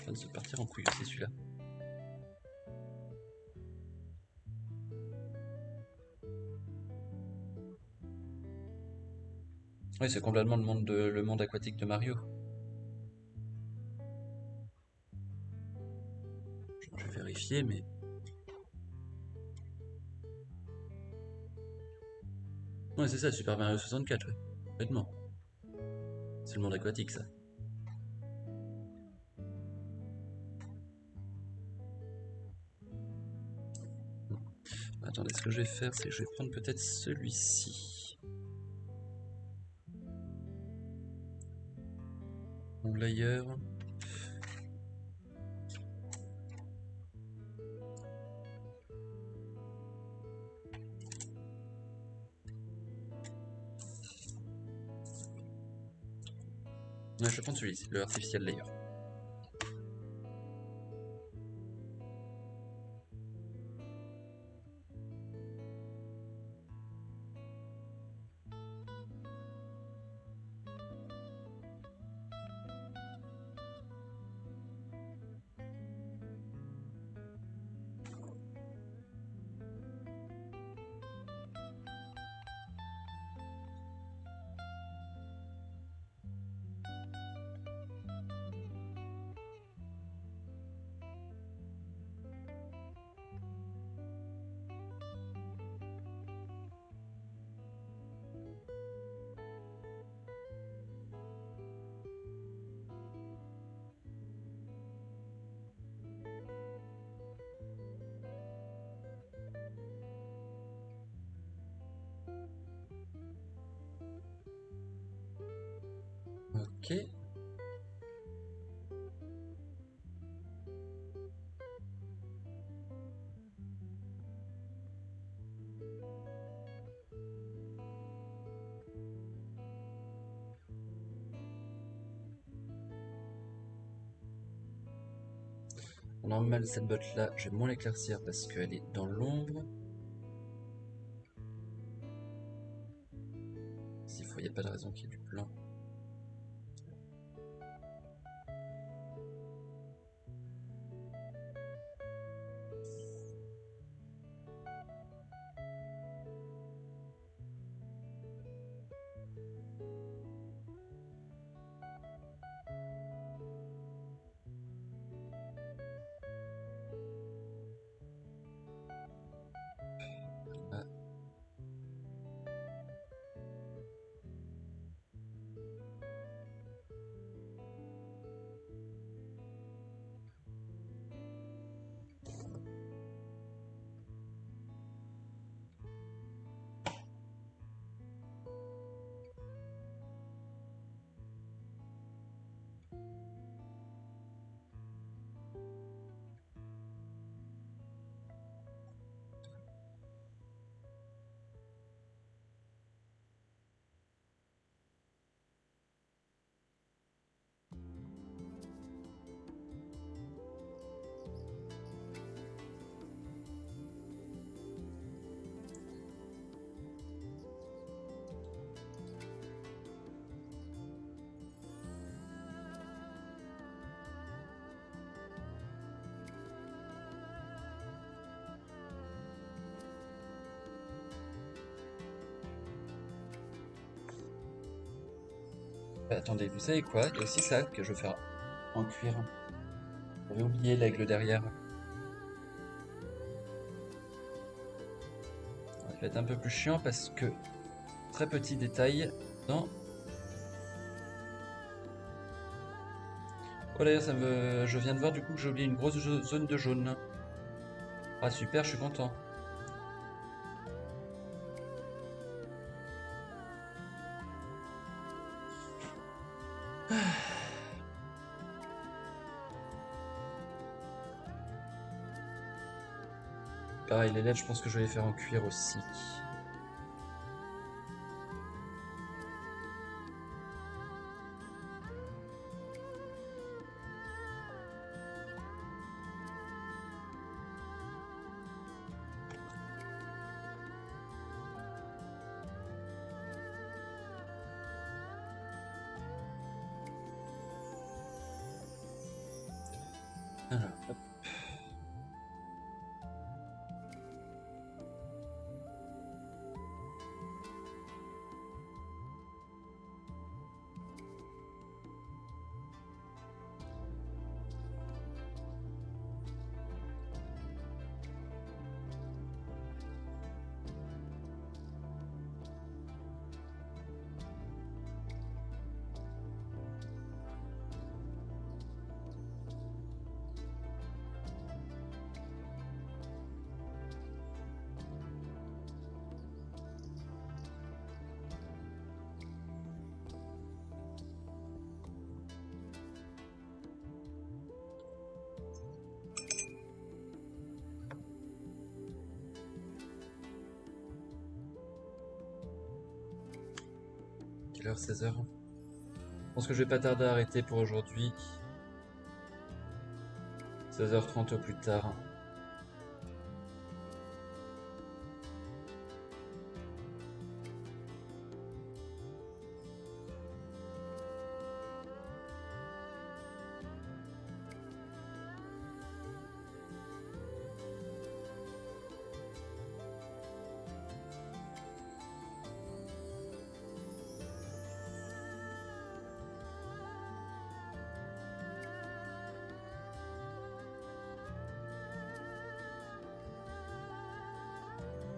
train de se partir en couille aussi celui-là. Oui, c'est complètement le monde aquatique de Mario. Je vais vérifier, mais... Ouais, c'est ça, Super Mario 64, ouais. Complètement. C'est le monde aquatique, ça. Attendez, ce que je vais faire, c'est que je vais prendre peut-être celui-ci. Mon layer. Ouais, je vais prendre celui-ci, le artificial layer. Ok. Normal, cette botte là, je vais moins l'éclaircir parce qu'elle est dans l'ombre. S'il faut, il n'y a pas de raison qu'il y ait du blanc. Ah. Attendez, vous savez quoi? Il y a aussi ça que je vais faire en cuir. J'avais oublié l'aigle derrière. Ça va être un peu plus chiant parce que très petit détail dans... Oh d'ailleurs, je viens de voir du coup que j'ai oublié une grosse zone de jaune. Ah super, je suis content. Pareil, les lettres, je pense que je vais les faire en cuir aussi. Alors, hop. Quelle heure? 16h. Je pense que je vais pas tarder à arrêter pour aujourd'hui. 16h30 au plus tard.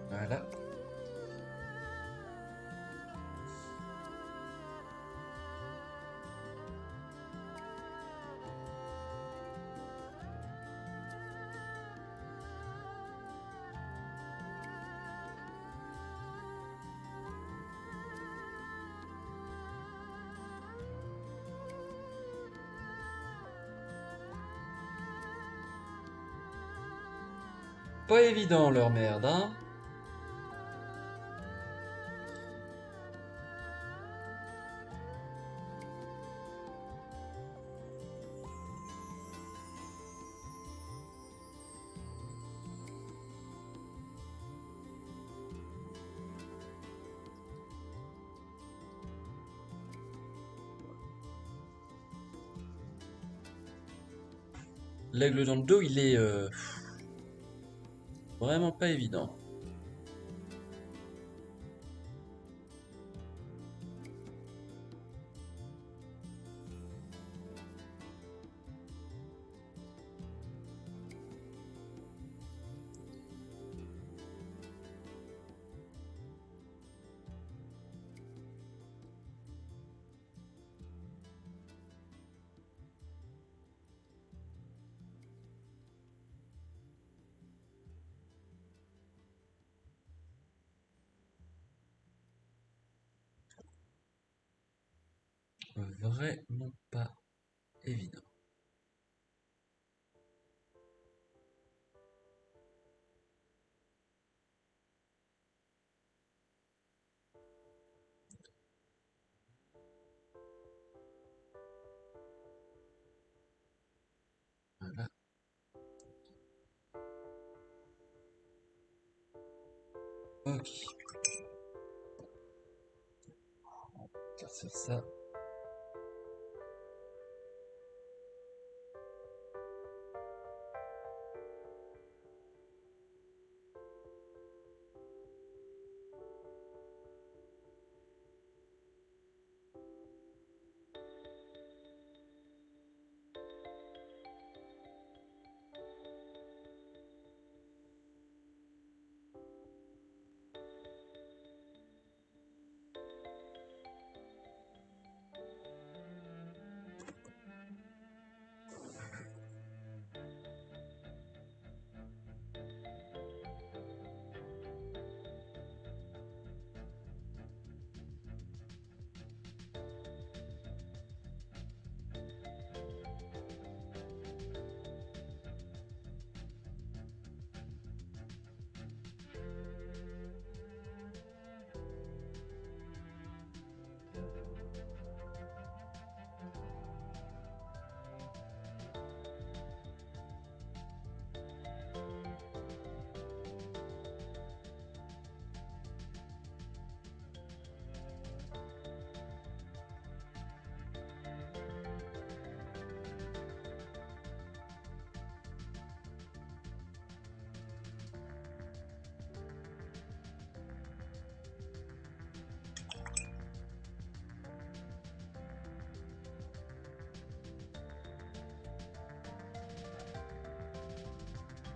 Voilà. Pas évident leur merde, hein? L'aigle dans le dos, il est vraiment pas évident. Vraiment pas évident. Voilà. Ok. On va éclaircir ça.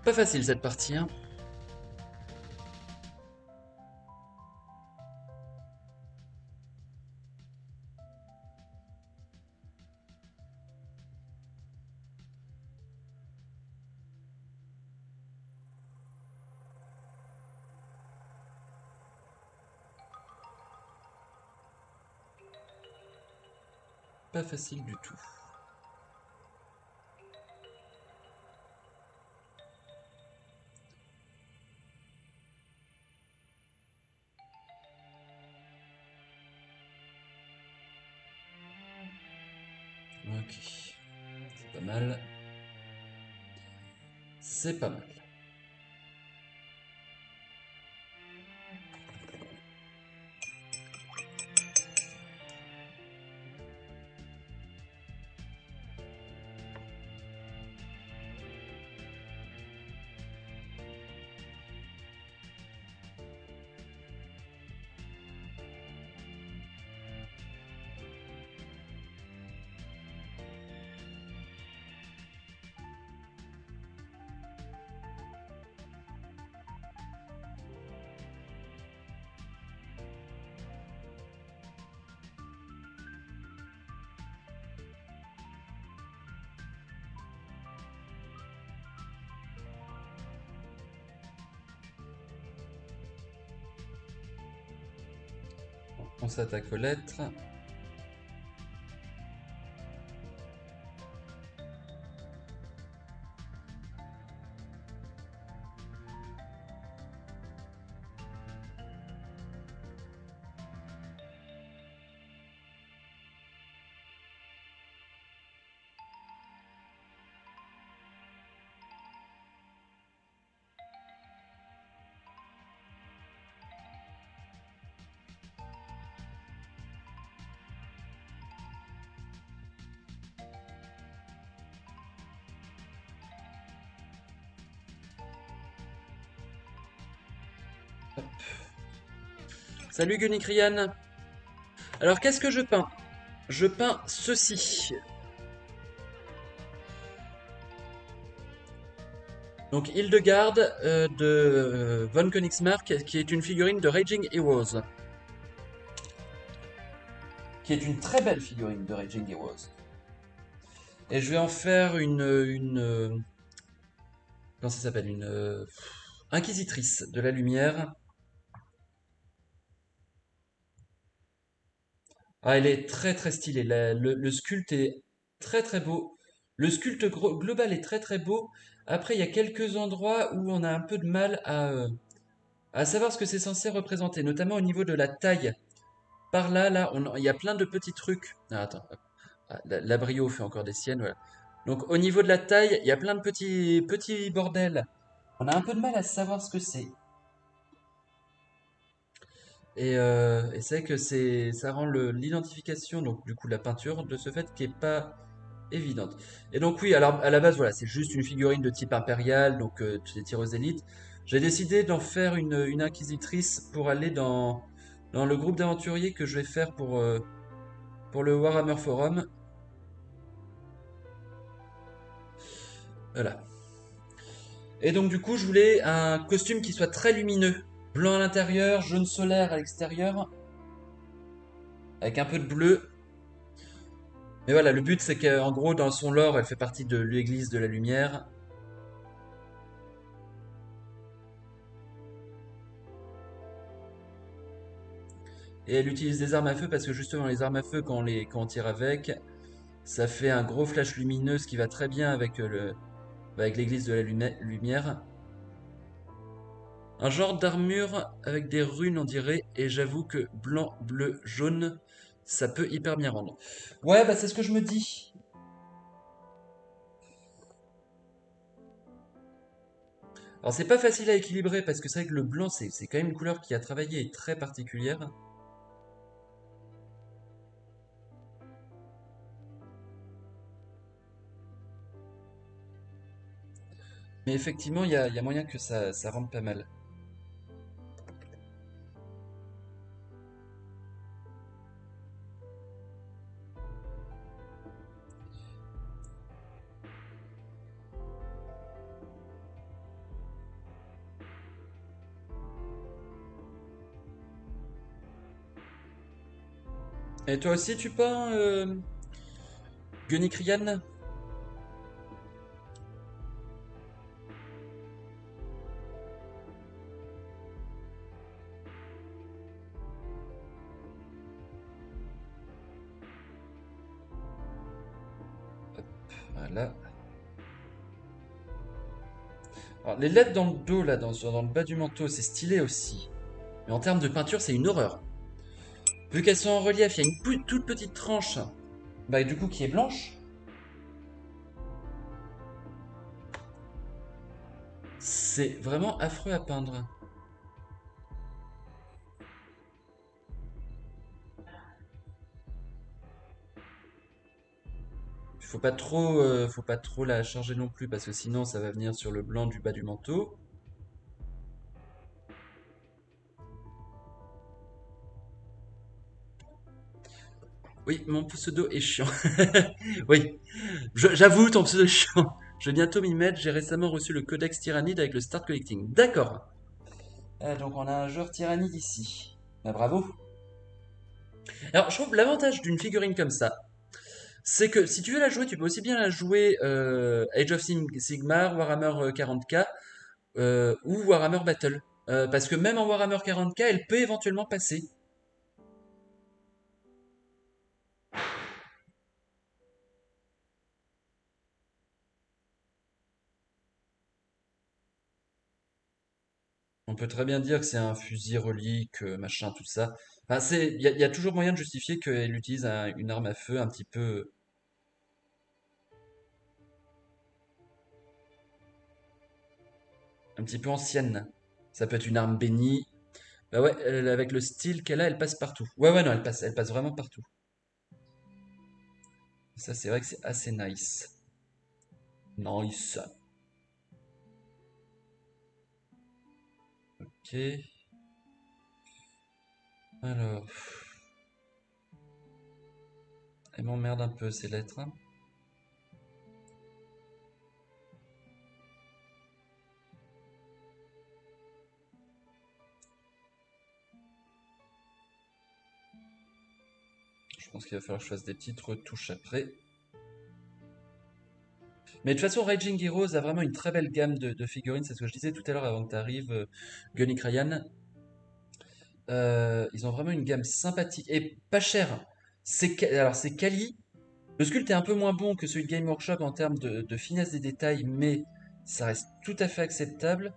Pas facile cette partie, hein. Pas facile du tout. Ok. C'est pas mal. C'est pas mal. On s'attaque aux lettres. Hop. Salut Gunikrian. Alors qu'est-ce que je peins? Je peins ceci. Donc Hildegarde de Von Königsmarck, qui est une figurine de Raging Heroes. Qui est une très belle figurine de Raging Heroes. Et je vais en faire comment ça s'appelle? Une inquisitrice de la lumière. Ah, elle est très très stylée. Le sculpte est très très beau. Le sculpte global est très très beau. Après, il y a quelques endroits où on a un peu de mal à savoir ce que c'est censé représenter, notamment au niveau de la taille. Par là, il y a plein de petits trucs. Ah, attends, hop. Ah, la Brio fait encore des siennes, voilà. Donc au niveau de la taille, il y a plein de petits bordels. On a un peu de mal à savoir ce que c'est. Et c'est vrai que ça rend l'identification, donc du coup la peinture, de ce fait qui est pas évidente. Et donc oui, alors à la base, voilà, c'est juste une figurine de type impérial, donc des tireuses d'élite. J'ai décidé d'en faire une inquisitrice pour aller dans le groupe d'aventuriers que je vais faire pour le Warhammer Forum. Voilà. Et donc du coup, je voulais un costume qui soit très lumineux. Blanc à l'intérieur, jaune solaire à l'extérieur, avec un peu de bleu. Mais voilà, le but c'est qu'en gros, dans son lore, elle fait partie de l'église de la lumière. Et elle utilise des armes à feu parce que justement, les armes à feu, quand on tire avec, ça fait un gros flash lumineux, ce qui va très bien avec avec l'église de la lumière. Un genre d'armure avec des runes, on dirait, et j'avoue que blanc, bleu, jaune, ça peut hyper bien rendre. Ouais, bah c'est ce que je me dis. Alors c'est pas facile à équilibrer parce que c'est vrai que le blanc c'est quand même une couleur qui a travaillé et très particulière. Mais effectivement il y a moyen que ça rende pas mal. Et toi aussi, tu peins, Gunny Ryan? Voilà. Alors, les lettres dans le dos, là, dans le bas du manteau, c'est stylé aussi. Mais en termes de peinture, c'est une horreur. Vu qu'elles sont en relief, il y a une toute petite tranche, bah, du coup, qui est blanche. C'est vraiment affreux à peindre. Faut pas trop la charger non plus, parce que sinon, ça va venir sur le blanc du bas du manteau. Oui, mon pseudo est chiant. Oui, j'avoue, ton pseudo est chiant. Je vais bientôt m'y mettre. J'ai récemment reçu le Codex Tyrannide avec le Start Collecting. D'accord. Donc on a un joueur Tyrannide ici. Bah, bravo. Alors je trouve l'avantage d'une figurine comme ça, c'est que si tu veux la jouer, tu peux aussi bien la jouer Age of Sigmar, Warhammer 40K ou Warhammer Battle. Parce que même en Warhammer 40K, elle peut éventuellement passer. On peut très bien dire que c'est un fusil relique, machin, tout ça. Enfin, il y a toujours moyen de justifier qu'elle utilise une arme à feu un petit peu ancienne. Ça peut être une arme bénie. Bah ouais, avec le style qu'elle a, elle passe partout. Ouais, ouais, non, elle passe vraiment partout. Ça, c'est vrai que c'est assez nice. Nice. Ok. Alors, elle m'emmerde un peu ces lettres, hein. Je pense qu'il va falloir que je fasse des petites retouches après. Mais de toute façon, Raging Heroes a vraiment une très belle gamme de figurines. C'est ce que je disais tout à l'heure avant que tu arrives, Gunny Ryan. Ils ont vraiment une gamme sympathique et pas chère. Alors, c'est quali. Le sculpte est un peu moins bon que celui de Game Workshop en termes de finesse des détails, mais ça reste tout à fait acceptable.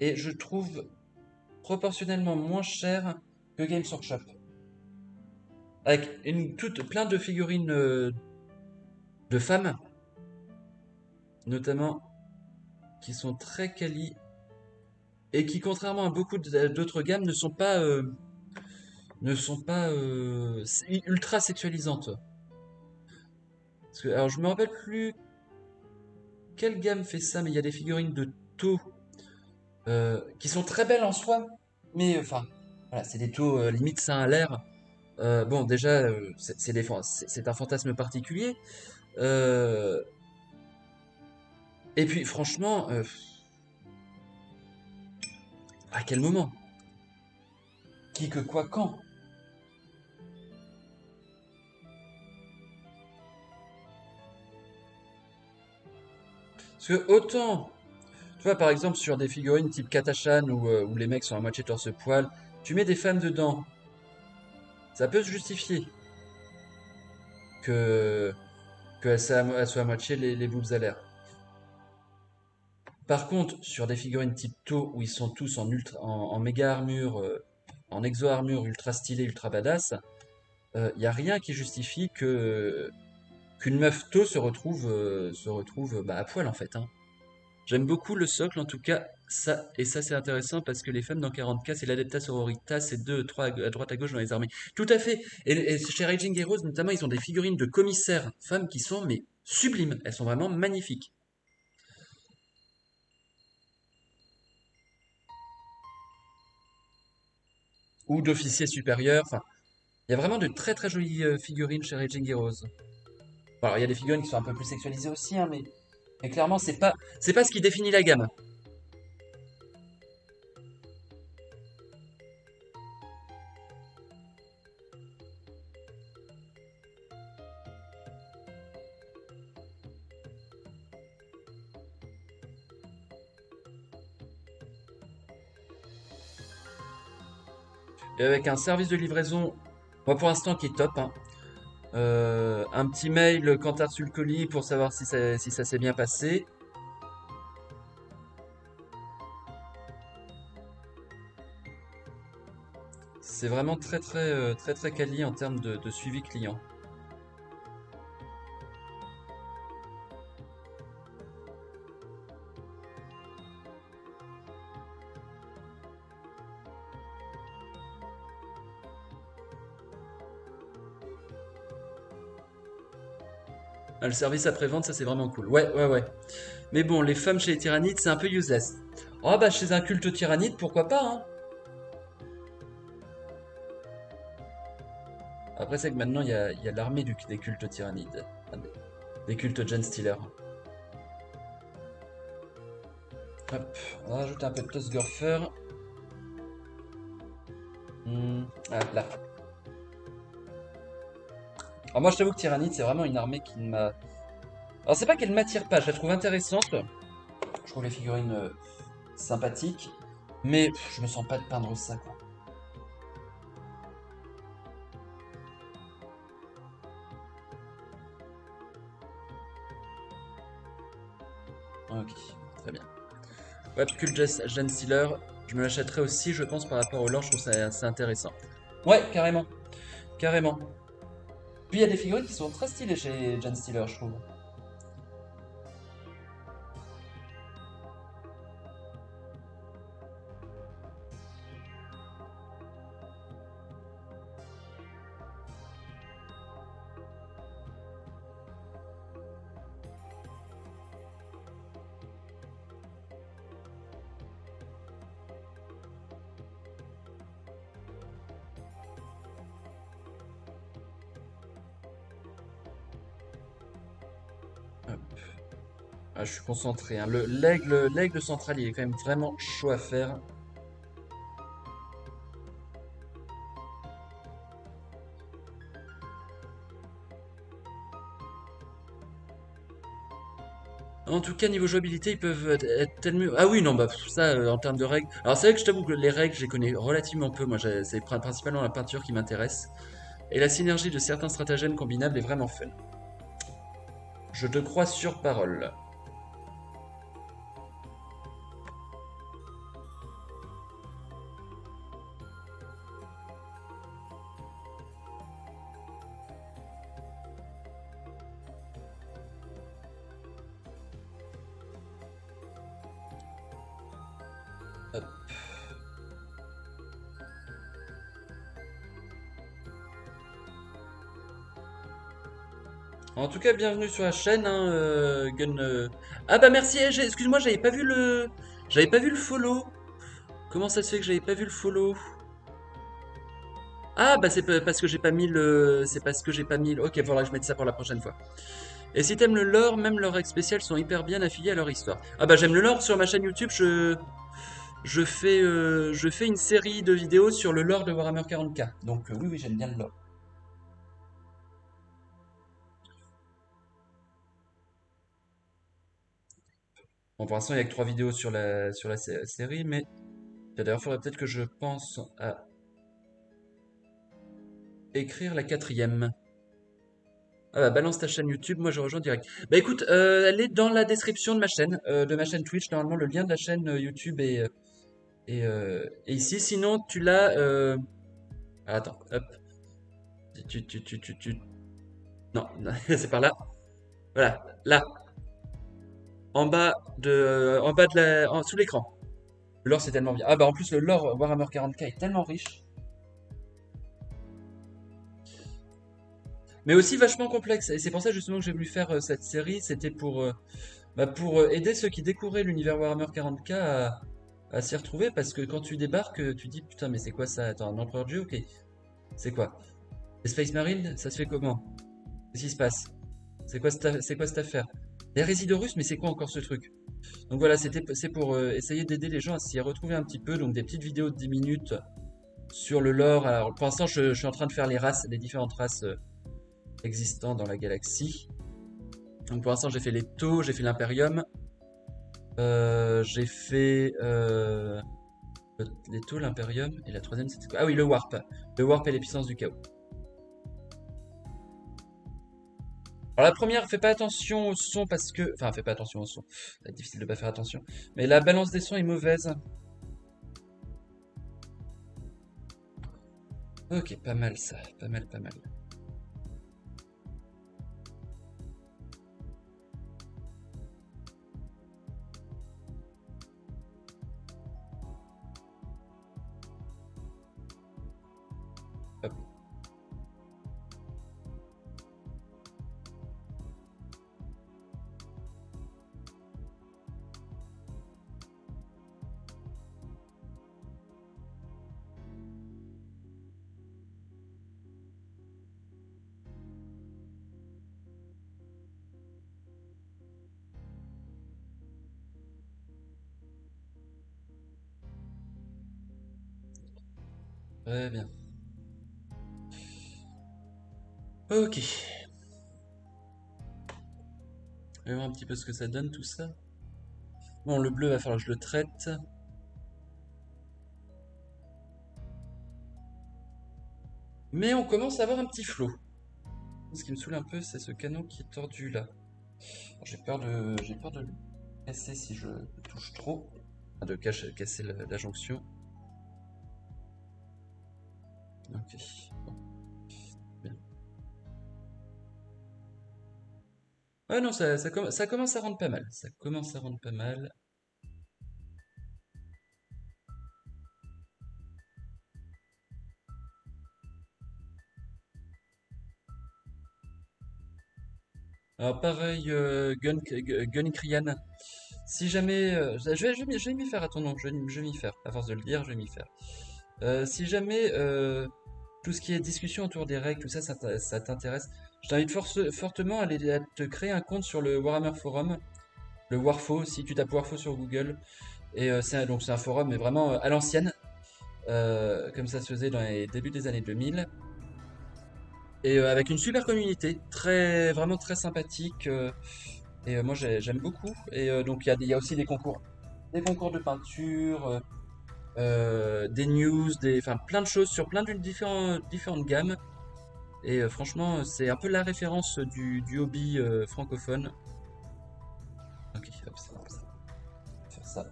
Et je trouve proportionnellement moins cher que Games Workshop. Avec plein de figurines de femmes, notamment, qui sont très quali et qui, contrairement à beaucoup d'autres gammes, ne sont pas ultra sexualisantes. Alors, je me rappelle plus quelle gamme fait ça, mais il y a des figurines de taux qui sont très belles en soi, mais enfin, voilà, c'est des taux limite saint à l'air. Bon, déjà, c'est un fantasme particulier. Euh, et puis, franchement, à quel moment? Qui, que, quoi, quand? Parce que autant, tu vois, par exemple, sur des figurines type Katashan où les mecs sont à moitié torse-poil, tu mets des femmes dedans, ça peut se justifier que elles soient à moitié les boobs à l'air. Par contre, sur des figurines type To, où ils sont tous en méga armure, en exo armure ultra stylée, ultra badass, il n'y a rien qui justifie qu'une meuf To se retrouve bah, à poil en fait, hein. J'aime beaucoup le socle en tout cas, ça c'est intéressant parce que les femmes dans 40K c'est l'adepta sororita, c'est deux, trois à droite à gauche dans les armées. Tout à fait. Et chez Raging Heroes notamment, ils ont des figurines de commissaires femmes qui sont mais sublimes. Elles sont vraiment magnifiques. Ou d'officiers supérieurs. Enfin, il y a vraiment de très très jolies figurines chez Raging Heroes. Bon, alors il y a des figurines qui sont un peu plus sexualisées aussi, hein, mais clairement c'est pas ce qui définit la gamme. et avec un service de livraison, moi pour l'instant qui est top, hein. Un petit mail quand t'as reçu le colis pour savoir si ça s'est bien passé. C'est vraiment très quali en termes de suivi client. Ah, le service après-vente, ça c'est vraiment cool. Ouais. Mais bon, les femmes chez les tyrannides, c'est un peu useless. Oh bah chez un culte tyrannide, pourquoi pas, hein. Après, c'est que maintenant, il y a l'armée des cultes tyrannides. Ah, des cultes Gen Stealer. Hop, on va rajouter un peu de Tosgorfer. Ah, là. Alors moi, je t'avoue que Tyrannide, c'est vraiment une armée qui ne m'a... Alors c'est pas qu'elle m'attire pas, je la trouve intéressante. Je trouve les figurines sympathiques. Mais je me sens pas de peindre ça, quoi. Ok, très bien. Ouais, Cult Gen Stealer, je me l'achèterai aussi, je pense, par rapport au lore, je trouve ça assez intéressant. Ouais, carrément. Carrément. Puis il y a des figurines qui sont très stylées chez Gen Stealer, je trouve. Hop. Ah, je suis concentré, hein. L'aigle central, il est quand même vraiment chaud à faire. En tout cas, niveau jouabilité, ils peuvent être tellement... Ah oui, non, bah ça, en termes de règles... Alors c'est vrai que je t'avoue que les règles, je les connais relativement peu. Moi, c'est principalement la peinture qui m'intéresse. Et la synergie de certains stratagèmes combinables est vraiment fun. Je te crois sur parole. Hop. En tout cas, bienvenue sur la chaîne, hein, Gun. Ah bah merci, excuse-moi, j'avais pas vu le follow. Comment ça se fait que j'avais pas vu le follow? Ah bah parce que j'ai pas mis le... C'est parce que j'ai pas mis le... Ok, faudra que je mette ça pour la prochaine fois. Et si t'aimes le lore, même leurs règles spéciales sont hyper bien affiliées à leur histoire. Ah bah j'aime le lore, sur ma chaîne YouTube, je fais une série de vidéos sur le lore de Warhammer 40K. Donc oui, j'aime bien le lore. Bon, pour l'instant, il n'y a que 3 vidéos sur la série, mais d'ailleurs, il faudrait peut-être que je pense à écrire la quatrième. Ah bah balance ta chaîne YouTube, moi je rejoins direct. Bah écoute, elle est dans la description de ma chaîne Twitch. Normalement, le lien de la chaîne YouTube est ici. Sinon, tu l'as... ah, attends, hop. Tu... Non, c'est par là. Voilà, là, en bas de sous l'écran. Le lore, c'est tellement bien. Ah bah en plus, le lore Warhammer 40K est tellement riche. Mais aussi vachement complexe. Et c'est pour ça justement que j'ai voulu faire cette série. C'était pour aider ceux qui découvraient l'univers Warhammer 40K à s'y retrouver. Parce que quand tu débarques, tu dis putain, mais c'est quoi ça? Attends, un empereur de Dieu? Ok. C'est quoi? Les Space Marines, ça se fait comment? Qu'est-ce qui se passe? C'est quoi cette affaire? Les Résidorus, mais c'est quoi encore ce truc? Donc voilà, c'est pour essayer d'aider les gens à s'y retrouver un petit peu. Donc des petites vidéos de 10 minutes sur le lore. Alors pour l'instant, je suis en train de faire les races, les différentes races existantes dans la galaxie. Donc pour l'instant, j'ai fait les Tau, j'ai fait l'Imperium, j'ai fait Leto, l'Imperium, et la troisième c'était quoi? Ah oui, le Warp. Le Warp et les puissances du chaos. Alors la première, fais pas attention au son parce que... Enfin, fais pas attention au son. C'est difficile de pas faire attention. Mais la balance des sons est mauvaise. Ok, pas mal ça. Pas mal, pas mal. Hop. Très bien. Ok. On va voir un petit peu ce que ça donne tout ça. Bon, le bleu, va falloir que je le traite. Mais on commence à avoir un petit flow. Ce qui me saoule un peu, c'est ce canon qui est tordu là. J'ai peur de le casser si je le touche trop. Enfin, de casser la jonction. Ok. Bon, bien. Ah non, ça commence à rendre pas mal. Ça commence à rendre pas mal. Alors pareil, Gun si jamais... je vais m'y faire à ton nom, je vais m'y faire. À force de le dire, je vais m'y faire. Si jamais tout ce qui est discussion autour des règles, tout ça, ça t'intéresse, je t'invite fortement à te créer un compte sur le Warhammer Forum, le Warfo, si tu tapes Warfo sur Google. Et donc c'est un forum, mais vraiment à l'ancienne, comme ça se faisait dans les débuts des années 2000. Et avec une super communauté, vraiment très sympathique. Et moi j'aime beaucoup. Et donc il y a aussi des concours de peinture, des news, enfin plein de choses sur plein de différentes gammes. Et franchement, c'est un peu la référence du hobby francophone. Ok, hop, ça, on va faire ça.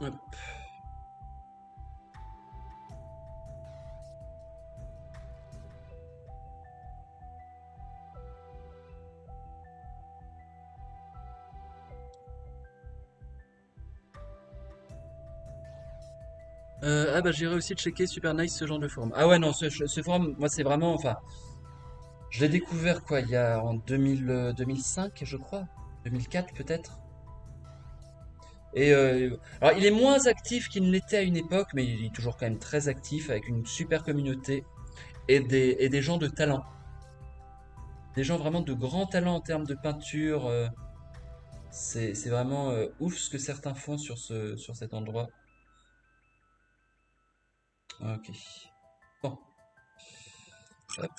Hop. Ah bah j'irai aussi checker super nice ce genre de forum. Ah ouais non ce forum moi c'est vraiment enfin je l'ai découvert quoi il y a en 2000, 2005 je crois 2004 peut-être. Et alors il est moins actif qu'il ne l'était à une époque mais il est toujours quand même très actif avec une super communauté et des gens de talent. Des gens vraiment de grand talent en termes de peinture. C'est vraiment ouf ce que certains font sur cet endroit. Ok. Bon. Hop.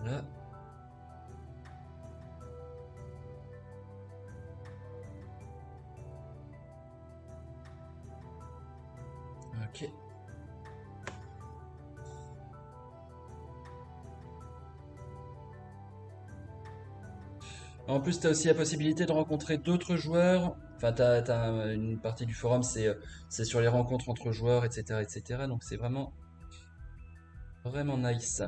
Voilà. Ok. En plus, tu as aussi la possibilité de rencontrer d'autres joueurs. Enfin, une partie du forum, c'est sur les rencontres entre joueurs, etc., etc. Donc c'est vraiment, vraiment nice.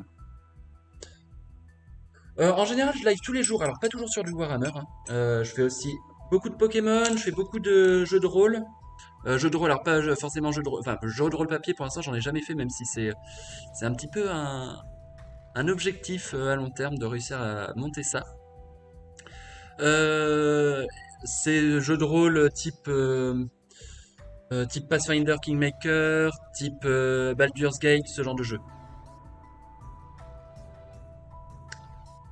En général, je live tous les jours. Alors, pas toujours sur du Warhammer, hein. Je fais aussi beaucoup de Pokémon, je fais beaucoup de jeux de rôle. Jeux de rôle, alors pas forcément jeux de rôle, enfin, jeux de rôle papier, pour l'instant, j'en ai jamais fait, même si c'est un petit peu un, un objectif à long terme de réussir à monter ça. C'est jeu de rôle type Pathfinder Kingmaker, type Baldur's Gate, ce genre de jeu.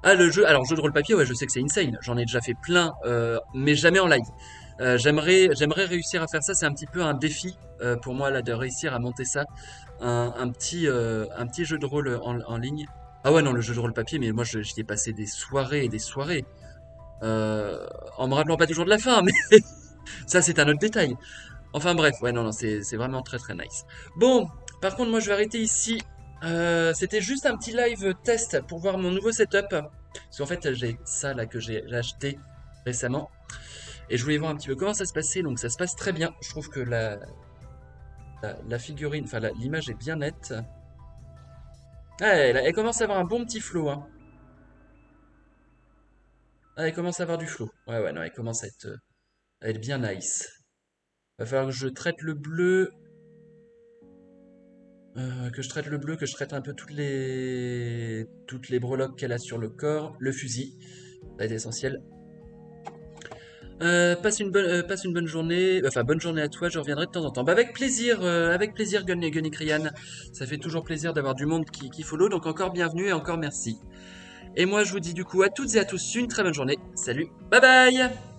Ah, le jeu, alors jeu de rôle papier, ouais, je sais que c'est insane. J'en ai déjà fait plein, mais jamais en live. J'aimerais réussir à faire ça. C'est un petit peu un défi pour moi là de réussir à monter ça, un petit jeu de rôle en ligne. Ah ouais, non, le jeu de rôle papier, mais moi j'y ai passé des soirées et des soirées, en me rappelant pas toujours de la fin, mais ça c'est un autre détail. Enfin bref, ouais, non, non, c'est vraiment très très nice. Bon, par contre, moi je vais arrêter ici. C'était juste un petit live test pour voir mon nouveau setup. Parce qu'en fait, j'ai ça là que j'ai acheté récemment. Et je voulais voir un petit peu comment ça se passait. Donc ça se passe très bien. Je trouve que la figurine, enfin l'image est bien nette. Ah, elle commence à avoir un bon petit flow, hein. Ah, elle commence à avoir du flow. Ouais, ouais, non, elle commence à être bien nice. Va falloir que je traite le bleu. Que je traite le bleu, que je traite un peu toutes les breloques qu'elle a sur le corps, le fusil, ça va être essentiel. Passe une bonne journée, enfin bonne journée à toi, je reviendrai de temps en temps. Bah, avec plaisir Gunny Krian. Ça fait toujours plaisir d'avoir du monde qui follow, donc encore bienvenue et encore merci. Et moi je vous dis du coup à toutes et à tous une très bonne journée. Salut, bye bye!